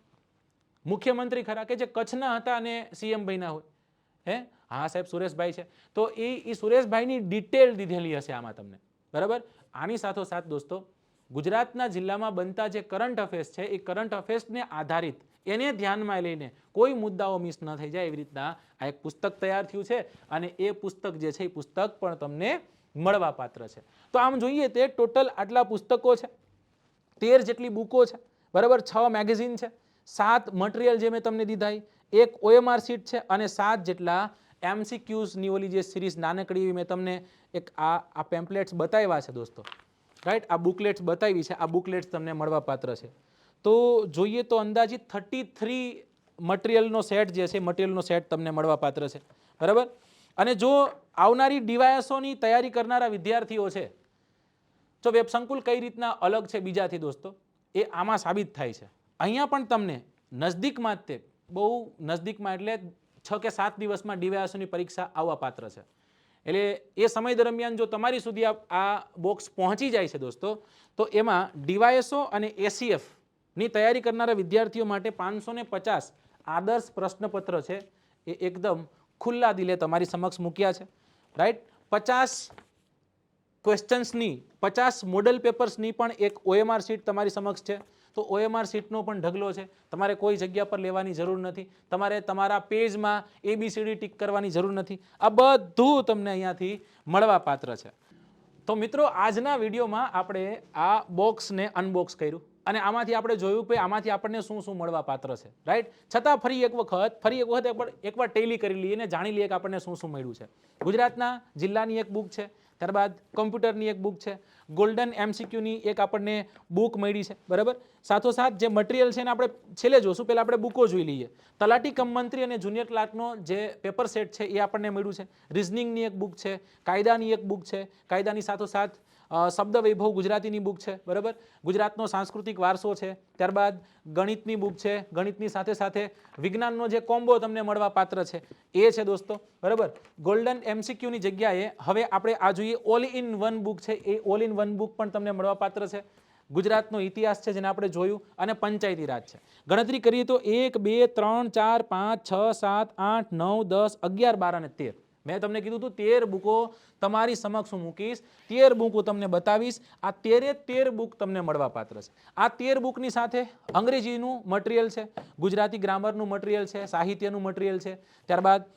મુખ્યમંત્રી ખરા કે જે કચ્છના હતા અને સીએમ બન્યા હોય? હે? હા સાહેબ, સુરેશભાઈ છે. તો એ સુરેશભાઈની ડિટેલ દીધેલી હશે આમાં તમને, બરાબર. આની સાથોસાથ દોસ્તો ગુજરાતના જિલ્લામાં બનતા જે કરંટ અફેર્સ છે એ કરંટ અફેર્સને આધારિત એને ધ્યાનમાં લઈને કોઈ મુદ્દાઓ મિસ ન થઈ જાય એવી રીતના આ એક પુસ્તક તૈયાર થયું છે અને એ પુસ્તક જે છે એ પુસ્તક પણ તમને મળવાપાત્ર છે. તો આમ જોઈએ તે ટોટલ આટલા પુસ્તકો છે, 13 જેટલી બુકો છે, બરાબર, 6 મેગેઝિન છે, 7 મટીરિયલ જે મેં તમને દીધા, એક OMR શીટ છે અને 7 જેટલા MCQની ઓલી જે સિરીઝ નાનકડી એવી મેં તમને એક આ પેમ્પલેટ્સ બતાવ્યા છે દોસ્તો, રાઈટ, આ બુકલેટ્સ બતાવી છે, આ બુકલેટ્સ તમને મળવાપાત્ર છે. તો જોઈએ તો અંદાજિત 33 મટીરિયલનો સેટ જે છે મટીરિયલનો સેટ તમને મળવાપાત્ર છે, બરાબર. અને જો આવનારી ડીવાયએસઓની તૈયારી કરનારા વિદ્યાર્થીઓ છે, તો વેબ સંકુલ કઈ રીતના અલગ છે બીજાથી દોસ્તો એ આમાં સાબિત થાય છે. અહીંયા પણ તમને નજદીકમાં જ તે બહુ નજદીકમાં એટલે 6 કે 7 દિવસમાં ડીવાયએસઓની પરીક્ષા આવવા પાત્ર છે. એટલે એ સમય દરમિયાન જો તમારી સુધી આ બોક્સ પહોંચી જાય છે દોસ્તો, તો એમાં ડીવાયએસઓ અને ACFની તૈયારી કરનારા વિદ્યાર્થીઓ માટે 550 આદર્શ પ્રશ્નપત્ર છે એ એકદમ ખુલ્લા દિલે તમારી સમક્ષ મૂક્યા છે, રાઈટ. 50 ક્વેશ્ચન્સની 50 મોડલ પેપર્સની પણ એક OMR શીટ તમારી સમક્ષ છે. તો OMR શીટનો પણ ઢગલો છે, તમારે કોઈ જગ્યા પર લેવાની જરૂર નથી, તમારે તમારા પેજમાં ABCD ટીક કરવાની જરૂર નથી, આ બધું તમને અહીંયાથી મળવાપાત્ર છે. તો મિત્રો આજના વિડીયોમાં આપણે આ બોક્સને અનબોક્સ કર્યું અને આમાંથી આપણે જોયું કે આમાંથી આપણને શું શું મળવાપાત્ર છે, રાઈટ. છતાં ફરી એક વખત એકવાર ટેલી કરી લઈએ અને જાણી લઈએ કે આપણને શું શું મળ્યું છે. ગુજરાતના જિલ્લાની એક બુક છે, ત્યારબાદ કમ્પ્યુટરની એક બુક છે, ગોલ્ડન MCQની એક આપણને બુક મળી છે, બરાબર. સાથોસાથ જે મટીરિયલ છે એને આપણે છેલ્લે જોશું, પહેલાં આપણે બુકો જોઈ લઈએ. તલાટી કમ મંત્રી અને જુનિયર ક્લાર્કનો જે પેપર સેટ છે એ આપણને મળ્યું છે. રિઝનિંગની એક બુક છે, કાયદાની એક બુક છે, કાયદાની સાથોસાથ શબ્દ વૈભવ ગુજરાતીની બુક છે, બરાબર. ગુજરાતનો સાંસ્કૃતિક વારસો છે, ત્યારબાદ ગણિતની બુક છે, ગણિતની સાથે સાથે વિજ્ઞાનનો જે કોમ્બો તમને મળવા પાત્ર છે એ છે દોસ્તો, બરાબર. ગોલ્ડન MCQની જગ્યાએ હવે આપણે આ જોઈએ ઓલ ઇન વન બુક છે, એ ઓલ ઇન વન બુક પણ તમને મળવા પાત્ર છે. ગુજરાતનો ઇતિહાસ છે જેને આપણે જોયું અને પંચાયતી રાજ છે. ગણતરી કરીએ તો 1 2 3 4 5 6 7 8 9 10 11 12 અને 13. મેં તમને કીધું હતું 13 બુકો તમારી સમક્ષ હું મૂકીશ, 13 બુકો તમને બતાવીશ. આ 13 બુક તમને મળવા પાત્ર છે. આ 13 બુકની સાથે અંગ્રેજીનું મટીરિયલ છે, ગુજરાતી ગ્રામરનું મટીરિયલ છે, સાહિત્યનું મટીરિયલ છે, ત્યારબાદ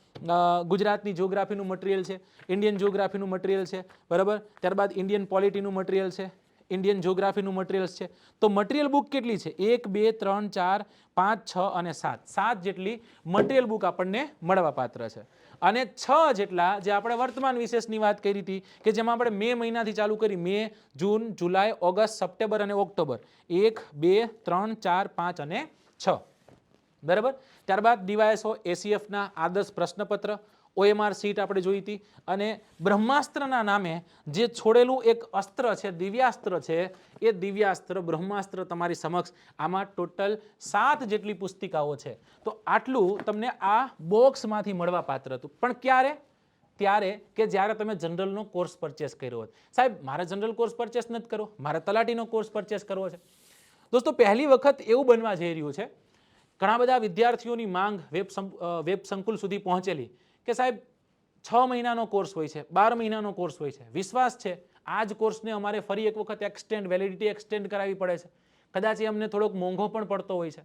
ગુજરાતની જિયોગ્રાફીનું મટીરિયલ છે, ઇન્ડિયન જિયોગ્રાફીનું મટીરિયલ છે, બરાબર. ત્યારબાદ ઇન્ડિયન પોલિટીનું મટીરિયલ છે, ઇન્ડિયન જિયોગ્રાફીનું મટીરિયલ્સ છે. તો મટીરિયલ બુક કેટલી છે? 1 2 3 4 5 6 અને 7 જેટલી મટીરિયલ બુક આપણને મળવા પાત્ર છે. અને 6 જેટલા જે આપણે વર્તમાન વિશેષની વાત કરી હતી કે જેમાં આપણે મે મહિનાથી ચાલુ કરી, મે, જૂન, જુલાઈ, ઓગસ્ટ, સપ્ટેમ્બર અને ઓક્ટોબર, 1 2 3 4 5 અને 6, બરાબર. ત્યારબાદ ડીવાયએસઓ ACFના આદર્શ પ્રશ્નપત્ર, OMR શીટ આપણે જોઈ હતી અને બ્રહ્માસ્ત્રના નામે જે છોડેલું એક અસ્ત્ર છે, દિવ્યાસ્ત્ર છે, એ દિવ્યાસ્ત્ર બ્રહ્માસ્ત્ર તમારી સમક્ષ. આમાં ટોટલ 7 જેટલી પુસ્તિકાઓ છે. તો આટલું તમને આ બોક્સમાંથી મળવા પાત્ર હતું. પણ ક્યારે? ત્યારે કે જ્યારે તમે જનરલનો કોર્સ પરચેસ કર્યો હોત. સાહેબ મારે જનરલ કોર્સ પરચેસ નથી કરવો, મારે તલાટીનો કોર્સ પરચેસ કરવો છે. દોસ્તો પહેલી વખત એવું બનવા જઈ રહ્યું છે, ઘણા બધા વિદ્યાર્થીઓની માંગ વેબ સંકુલ સુધી પહોંચેલી કે સાહેબ 6 મહિનાનો કોર્સ હોય છે, 12 મહિનાનો કોર્સ હોય છે, વિશ્વાસ છે આ જ કોર્સને અમારે ફરી એક વખત વેલિડિટી એક્સટેન્ડ કરાવવી પડે છે, કદાચ એ અમને થોડોક મોંઘો પણ પડતો હોય છે.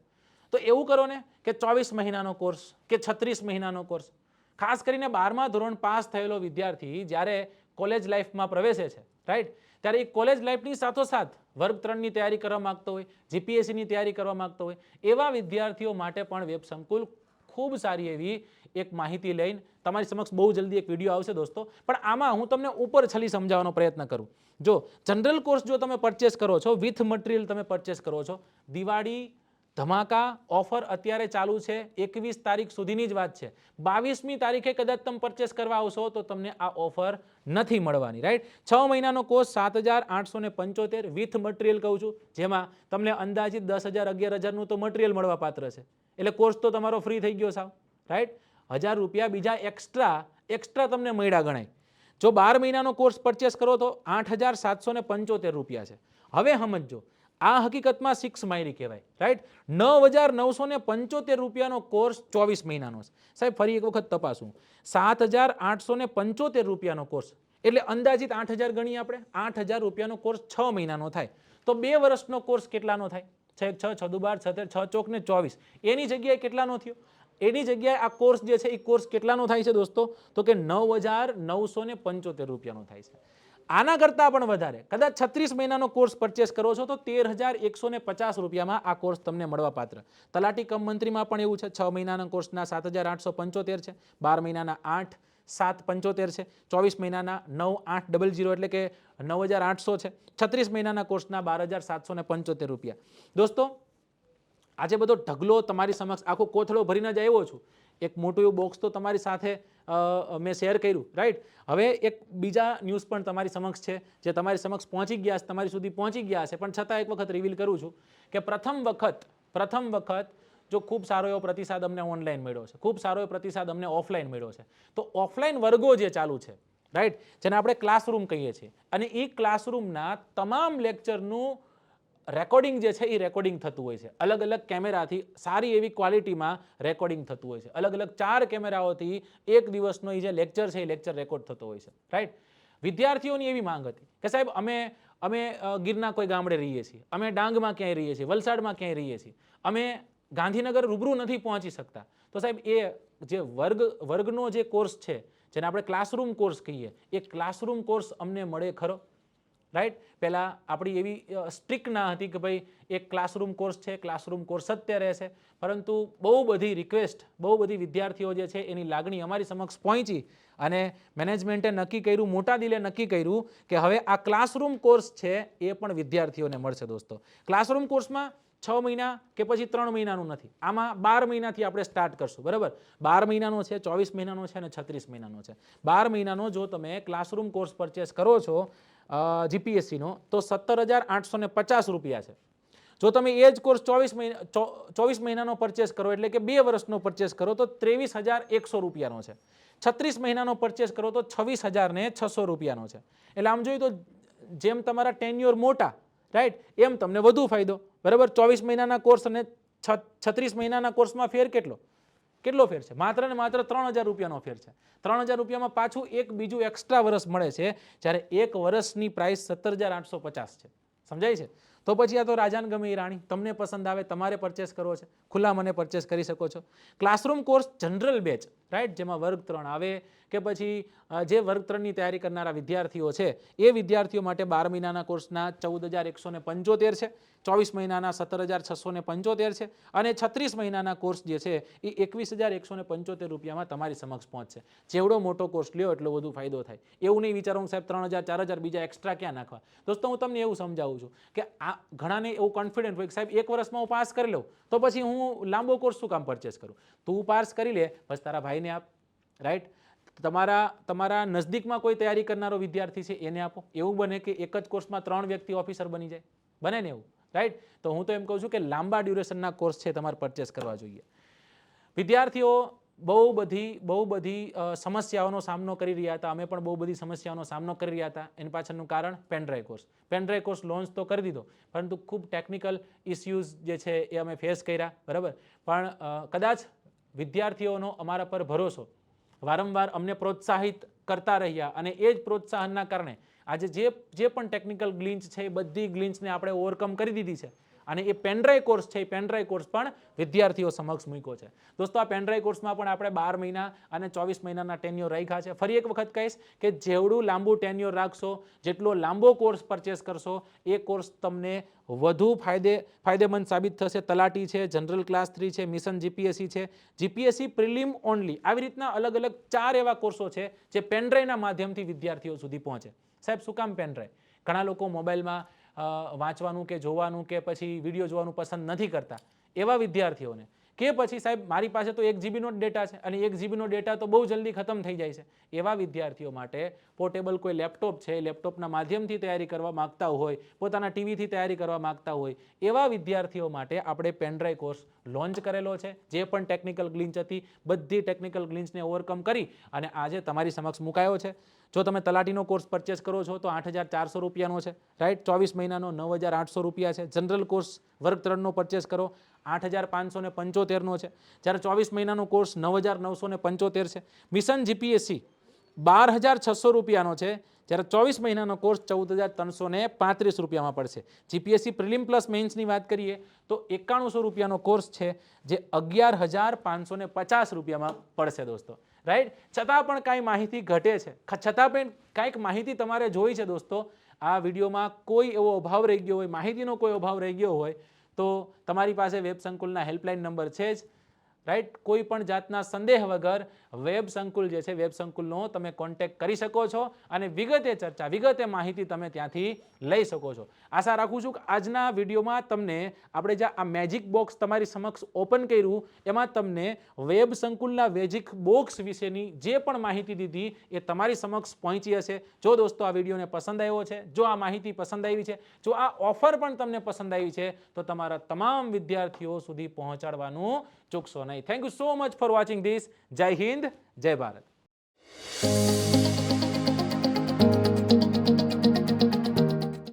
તો એવું કરો ને કે 24 મહિનાનો કોર્સ કે 36 મહિનાનો કોર્સ. ખાસ કરીને 12મા ધોરણ પાસ થયેલો વિદ્યાર્થી જ્યારે કોલેજ લાઈફમાં પ્રવેશે છે, રાઈટ, ત્યારે એ કોલેજ લાઈફની સાથોસાથ વર્ગ 3ની તૈયારી કરવા માંગતો હોય, GPSCની તૈયારી કરવા માંગતો હોય, એવા વિદ્યાર્થીઓ માટે પણ વેબ સંકુલ ખૂબ સારી એવી એક માહિતી લઈને તમારી સમક્ષ બહુ જલ્દી એક વિડીયો આવશે દોસ્તો. પણ આમાં હું તમને ઉપર છલી સમજાવવાનો પ્રયત્ન કરું. જો જનરલ કોર્સ જો તમે પરચેસ કરો છો, વિથ મટીરિયલ તમે પરચેસ કરો છો, દિવાળી ધમાકા ઓફર અત્યારે ચાલુ છે, 21 તારીખ સુધીની જ વાત છે. 22મી તારીખે કદાચ તમે પરચેસ કરવા આવશો તો તમને આ ઓફર નથી મળવાની, રાઈટ. 6 મહિનાનો કોર્સ 7,875 વિથ મટીરિયલ કહું છું, જેમાં તમને અંદાજિત 10,000 11,000નું તો મટીરિયલ મળવા પાત્ર છે. એટલે કોર્સ તો તમારો ફ્રી થઈ ગયો સાવ, રાઈટ. 1000 રૂપિયા બીજા એક્સ્ટ્રા તમને મળ્યા ગણાય. જો 12 મહિનાનો કોર્સ પરચેસ કરો તો 8,775 રૂપિયા છે. હવે સમજો આ હકીકતમાં 6 માઇલી કહેવાય, રાઈટ. 9,975 રૂપિયાનો કોર્સ 24 મહિનાનો છે. સાહેબ ફરી એક વખત તપાસું, 7,875 રૂપિયાનો કોર્સ એટલે અંદાજિત 8,000 ગણીએ આપણે, 8,000 રૂપિયાનો કોર્સ 6 મહિનાનો થાય. તો 2 વર્ષનો કોર્સ કેટલાનો થાય? 6 6 6 12 76 6 ચોક ને 24. એની જગ્યાએ કેટલાનો થયો? એની જગ્યાએ આ કોર્સ જે છે એ કોર્સ કેટલાનો થાય છે દોસ્તો? તો કે 9,975 રૂપિયાનો થાય છે. આના કરતાં પણ વધારે કદાચ 36 મહિનાનો કોર્સ પરચેસ કરો છો તો 13,150 રૂપિયામાં આ કોર્સ તમને મળવાપાત્ર. તલાટી કમ મંત્રીમાં પણ એવું છે. 6 મહિનાના કોર્સના 7,875 છે, 12 મહિનાના 8,775 છે, 24 મહિનાના 9,800 એટલે કે 9,800 છે, 36 મહિનાના કોર્સના 12,775 રૂપિયા. દોસ્તો, આજે બધો ઢગલો તમારી સમક્ષ આખો કોથળો ભરીને જ આવ્યો છું. એક મોટું એવું બોક્સ તો તમારી સાથે મેં શેર કર્યું, રાઈટ. હવે એક બીજા ન્યૂઝ પણ તમારી સમક્ષ છે જે તમારી સમક્ષ પહોંચી ગયા છે, તમારી સુધી પહોંચી ગયા છે, પણ છતાં એક વખત રિવીલ કરું છું કે પ્રથમ વખત જો ખૂબ સારો એવો પ્રતિસાદ અમને ઓનલાઈન મળ્યો છે, ખૂબ સારો એવો પ્રતિસાદ અમને ઓફલાઈન મળ્યો છે, તો ઓફલાઈન વર્ગો જે ચાલુ છે, રાઈટ, જેને આપણે ક્લાસરૂમ કહીએ છીએ, અને એ ક્લાસરૂમના તમામ લેક્ચરનું રેકોર્ડિંગ જે છે એ રેકોર્ડિંગ થતું હોય છે. અલગ અલગ કેમેરાથી સારી એવી ક્વોલિટીમાં રેકોર્ડિંગ થતું હોય છે. અલગ અલગ 4 કેમેરાઓથી એક દિવસનો એ જે લેક્ચર છે એ લેક્ચર રેકોર્ડ થતો હોય છે, રાઈટ. વિદ્યાર્થીઓની એવી માંગ હતી કે સાહેબ અમે ગીરના કોઈ ગામડે રહીએ છીએ, અમે ડાંગમાં ક્યાંય રહીએ છીએ, વલસાડમાં ક્યાંય રહીએ છીએ, અમે ગાંધીનગર રૂબરૂ નથી પહોંચી શકતા, તો સાહેબ એ જે વર્ગનો જે કોર્સ છે જેને આપણે ક્લાસરૂમ કોર્સ કહીએ, એ ક્લાસરૂમ કોર્સ અમને મળે ખરો? રાઈટ. પહેલાં આપણી એવી સ્ટ્રિક્ટ ના હતી કે ભાઈ એક ક્લાસરૂમ કોર્સ છે, ક્લાસરૂમ કોર્સ સત્ય રહેશે, પરંતુ બહુ બધી રિક્વેસ્ટ, બહુ બધી વિદ્યાર્થીઓ જે છે એની લાગણી અમારી સમક્ષ પહોંચી અને મેનેજમેન્ટે નક્કી કર્યું, મોટા દિલે નક્કી કર્યું કે હવે આ ક્લાસરૂમ કોર્સ છે એ પણ વિદ્યાર્થીઓને મળશે. દોસ્તો, ક્લાસરૂમ કોર્સમાં 6 મહિના કે પછી 3 મહિનાનું નથી, આમાં 12 મહિનાથી આપણે સ્ટાર્ટ કરશું, બરાબર. 12 મહિનાનો છે, 24 મહિનાનો છે અને 36 મહિનાનો છે. 12 મહિનાનો જો તમે ક્લાસરૂમ કોર્સ પરચેસ કરો છો જીપીએસસીનો તો 17,850 રૂપિયા છે. જો તમે એ જ કોર્સ 24 મહિનાનો પરચેસ કરો એટલે કે 2 વર્ષનો પરચેસ કરો તો 23,100 રૂપિયાનો છે. 36 મહિનાનો પરચેસ કરો તો 26,600 રૂપિયાનો છે. એટલે આમ જોઈએ તો જેમ તમારા ટેન્યોર મોટા, રાઈટ, એમ તમને વધુ ફાયદો, બરાબર. 24 મહિનાના કોર્સ અને 36 મહિનાના કોર્સમાં ફેર કેટલો ફેર છે? માત્ર ને માત્ર 3,000 રૂપિયાનો ફેર છે. 3,000 રૂપિયામાં પાછું એક બીજું એક્સ્ટ્રા વર્ષ મળે છે, જ્યારે એક વર્ષની પ્રાઇસ 17,850 છે. સમજાય છે? તો પછી આ તો રાજાન ગમે એ રાણી, તમને પસંદ આવે તમારે પરચેસ કરવો છે, ખુલ્લા મને પરચેસ કરી શકો છો. Classroom course general batch, right, જેમાં વર્ગ 3 આવે કે પછી જે વર્ગ 3ની તૈયારી કરનારા વિદ્યાર્થીઓ છે એ વિદ્યાર્થીઓ માટે 12 મહિનાના કોર્સના 14,175 છે, 24 મહિનાના 17,675 છે અને 36 મહિનાના કોર્સ જે છે એ 21,175 રૂપિયામાં તમારી સમક્ષ પહોંચશે. જેવડો મોટો કોર્સ લ્યો એટલો વધુ ફાયદો થાય. એવું નહીં વિચારવું સાહેબ 3,000 4,000 બીજા એક્સ્ટ્રા ક્યાં નાખવા. દોસ્તો, હું તમને એવું સમજાવું છું કે આ ઘણાને એવું કોન્ફિડન્ટ હોય કે સાહેબ એક વર્ષમાં હું પાસ કરી લઉં તો પછી હું લાંબો કોર્સ શું કામ પરચેસ કરું? તું પાસ કરી લે, બસ તારા ભાઈને આપ, રાઈટ. તમારા નજદીકમાં કોઈ તૈયારી કરનારો વિદ્યાર્થી છે એને આપો. એવું બને કે એક જ કોર્સમાં 3 વ્યક્તિ ઓફિસર બની જાય, બને ને એવું, રાઈટ. તો હું તો એમ કહું છું કે લાંબા ડ્યુરેશનના કોર્સ છે તમારે પરચેસ કરવા જોઈએ. વિદ્યાર્થીઓ બહુ બધી સમસ્યાઓનો સામનો કરી રહ્યા હતા. અમે પણ બહુ બધી સમસ્યાઓનો સામનો કરી રહ્યા હતા. એની પાછળનું કારણ પેનડ્રાઈવ કોર્સ લોન્ચ તો કરી દીધો, પરંતુ ખૂબ ટેકનિકલ ઇસ્યુઝ જે છે એ અમે ફેસ કર્યા, બરાબર. પણ કદાચ વિદ્યાર્થીઓનો અમારા પર ભરોસો વારંવાર અમને પ્રોત્સાહિત કરતા રહ્યા અને એ જ પ્રોત્સાહનના કારણે આજે જે પણ ટેકનિકલ ગ્લિન્ચ છે એ બધી ગ્લિન્ચને આપણે ઓવરકમ કરી દીધી છે અને એ પેનડ્રાઈવ કોર્સ છે એ પેનડ્રાઈવ કોર્સ પણ વિદ્યાર્થીઓ સમક્ષ મૂક્યો છે. દોસ્તો, આ પેનડ્રાઈવ કોર્સમાં પણ આપણે 12 મહિના અને 24 મહિનાના ટેન્યોર રાખ્યા છે. ફરી એક વખત કહીશ કે જેવડું લાંબુ ટેન્યોર રાખશો, જેટલો લાંબો કોર્સ પરચેસ કરશો, એ કોર્સ તમને વધુ ફાયદેમંદ સાબિત થશે. તલાટી છે, જનરલ ક્લાસ 3 છે, મિશન જીપીએસસી છે, જીપીએસસી પ્રિલિમ ઓનલી, આવી રીતના અલગ અલગ 4 એવા કોર્સો છે જે પેનડ્રાઈવના માધ્યમથી વિદ્યાર્થીઓ સુધી પહોંચે. સાહેબ, શું કામ પેનડ્રાઈવ? ઘણા લોકો મોબાઈલમાં વાંચવાનું કે જોવાનું કે પછી વિડીયો જોવાનું પસંદ નથી કરતા. એવા વિદ્યાર્થીઓને કે પછી સાહેબ મારી પાસે તો 1 GB નો ડેટા છે અને 1 GB નો ડેટા તો બહુ જલ્દી ખતમ થઈ જાય છે, એવા વિદ્યાર્થીઓ માટે પોર્ટેબલ કોઈ લેપટોપ છે, લેપટોપના માધ્યમથી તૈયારી કરવા માગતા હોય, પોતાના ટીવીથી તૈયારી કરવા માગતા હોય, એવા વિદ્યાર્થીઓ માટે આપણે પેનડ્રાઈવ કોર્સ લોન્ચ કરેલો છે. જે પણ ટેકનિકલ ગ્લિન્ચ હતી બધી ટેકનિકલ ગ્લિન્ચને ઓવરકમ કરી અને આજે તમારી સમક્ષ મુકાયો છે. જો તમે તલાટીનો કોર્સ પરચેસ કરો છો તો 8,400 રૂપિયાનો છે, રાઈટ. 24 મહિનાનો 9,800 રૂપિયા છે. જનરલ કોર્સ વર્ગ 3નો પરચેસ કરો 8,575નો છે, જ્યારે 24 મહિનાનો કોર્સ 9,975 છે. મિશન જીપીએસસી 12,600 રૂપિયાનો છે, જ્યારે 24 મહિનાનો કોર્સ 14,335 રૂપિયામાં પડશે. જીપીએસસી પ્રિલિમ પ્લસ મેઇન્સની વાત કરીએ તો 9100 રૂપિયાનો કોર્સ છે, જે 11,550 રૂપિયામાં પડશે દોસ્તો. રાઈટ, છતાં પણ કાંઈ માહિતી ઘટે છે, છતાં પણ કાંઈક માહિતી તમારે જોઈ છે દોસ્તો. આ વિડીયોમાં કોઈ એવો અભાવ રહી ગયો હોય, માહિતીનો કોઈ અભાવ રહી ગયો હોય, તો તમારી પાસે વેબ સંકુલના હેલ્પલાઇન નંબર છે જ. રાઈટ, કોઈ પણ જાતના સંદેહ વગર વેબ સંકુલ જે છે, વેબ સંકુલનો તમે કોન્ટેક્ટ કરી શકો છો અને વિગતે ચર્ચા, વિગતે માહિતી તમે ત્યાંથી લઈ શકો છો. આશા રાખું છું કે આજના વિડીયોમાં તમને આપણે જે આ મેજિક બોક્સ તમારી સમક્ષ ઓપન કર્યું, એમાં તમને વેબ સંકુલના મેજિક બોક્સ વિશેની જે પણ માહિતી દીધી એ તમારી સમક્ષ પહોંચી હશે. જો દોસ્તો આ વિડીયોને પસંદ આવ્યો છે, જો આ માહિતી પસંદ આવી છે, જો આ ઓફર પણ તમને પસંદ આવી છે, તો તમારા તમામ વિદ્યાર્થીઓ સુધી પહોંચાડવાનું ચૂકશો નહીં. Thank you so much for watching this. જય હિન્દ, જય ભારત.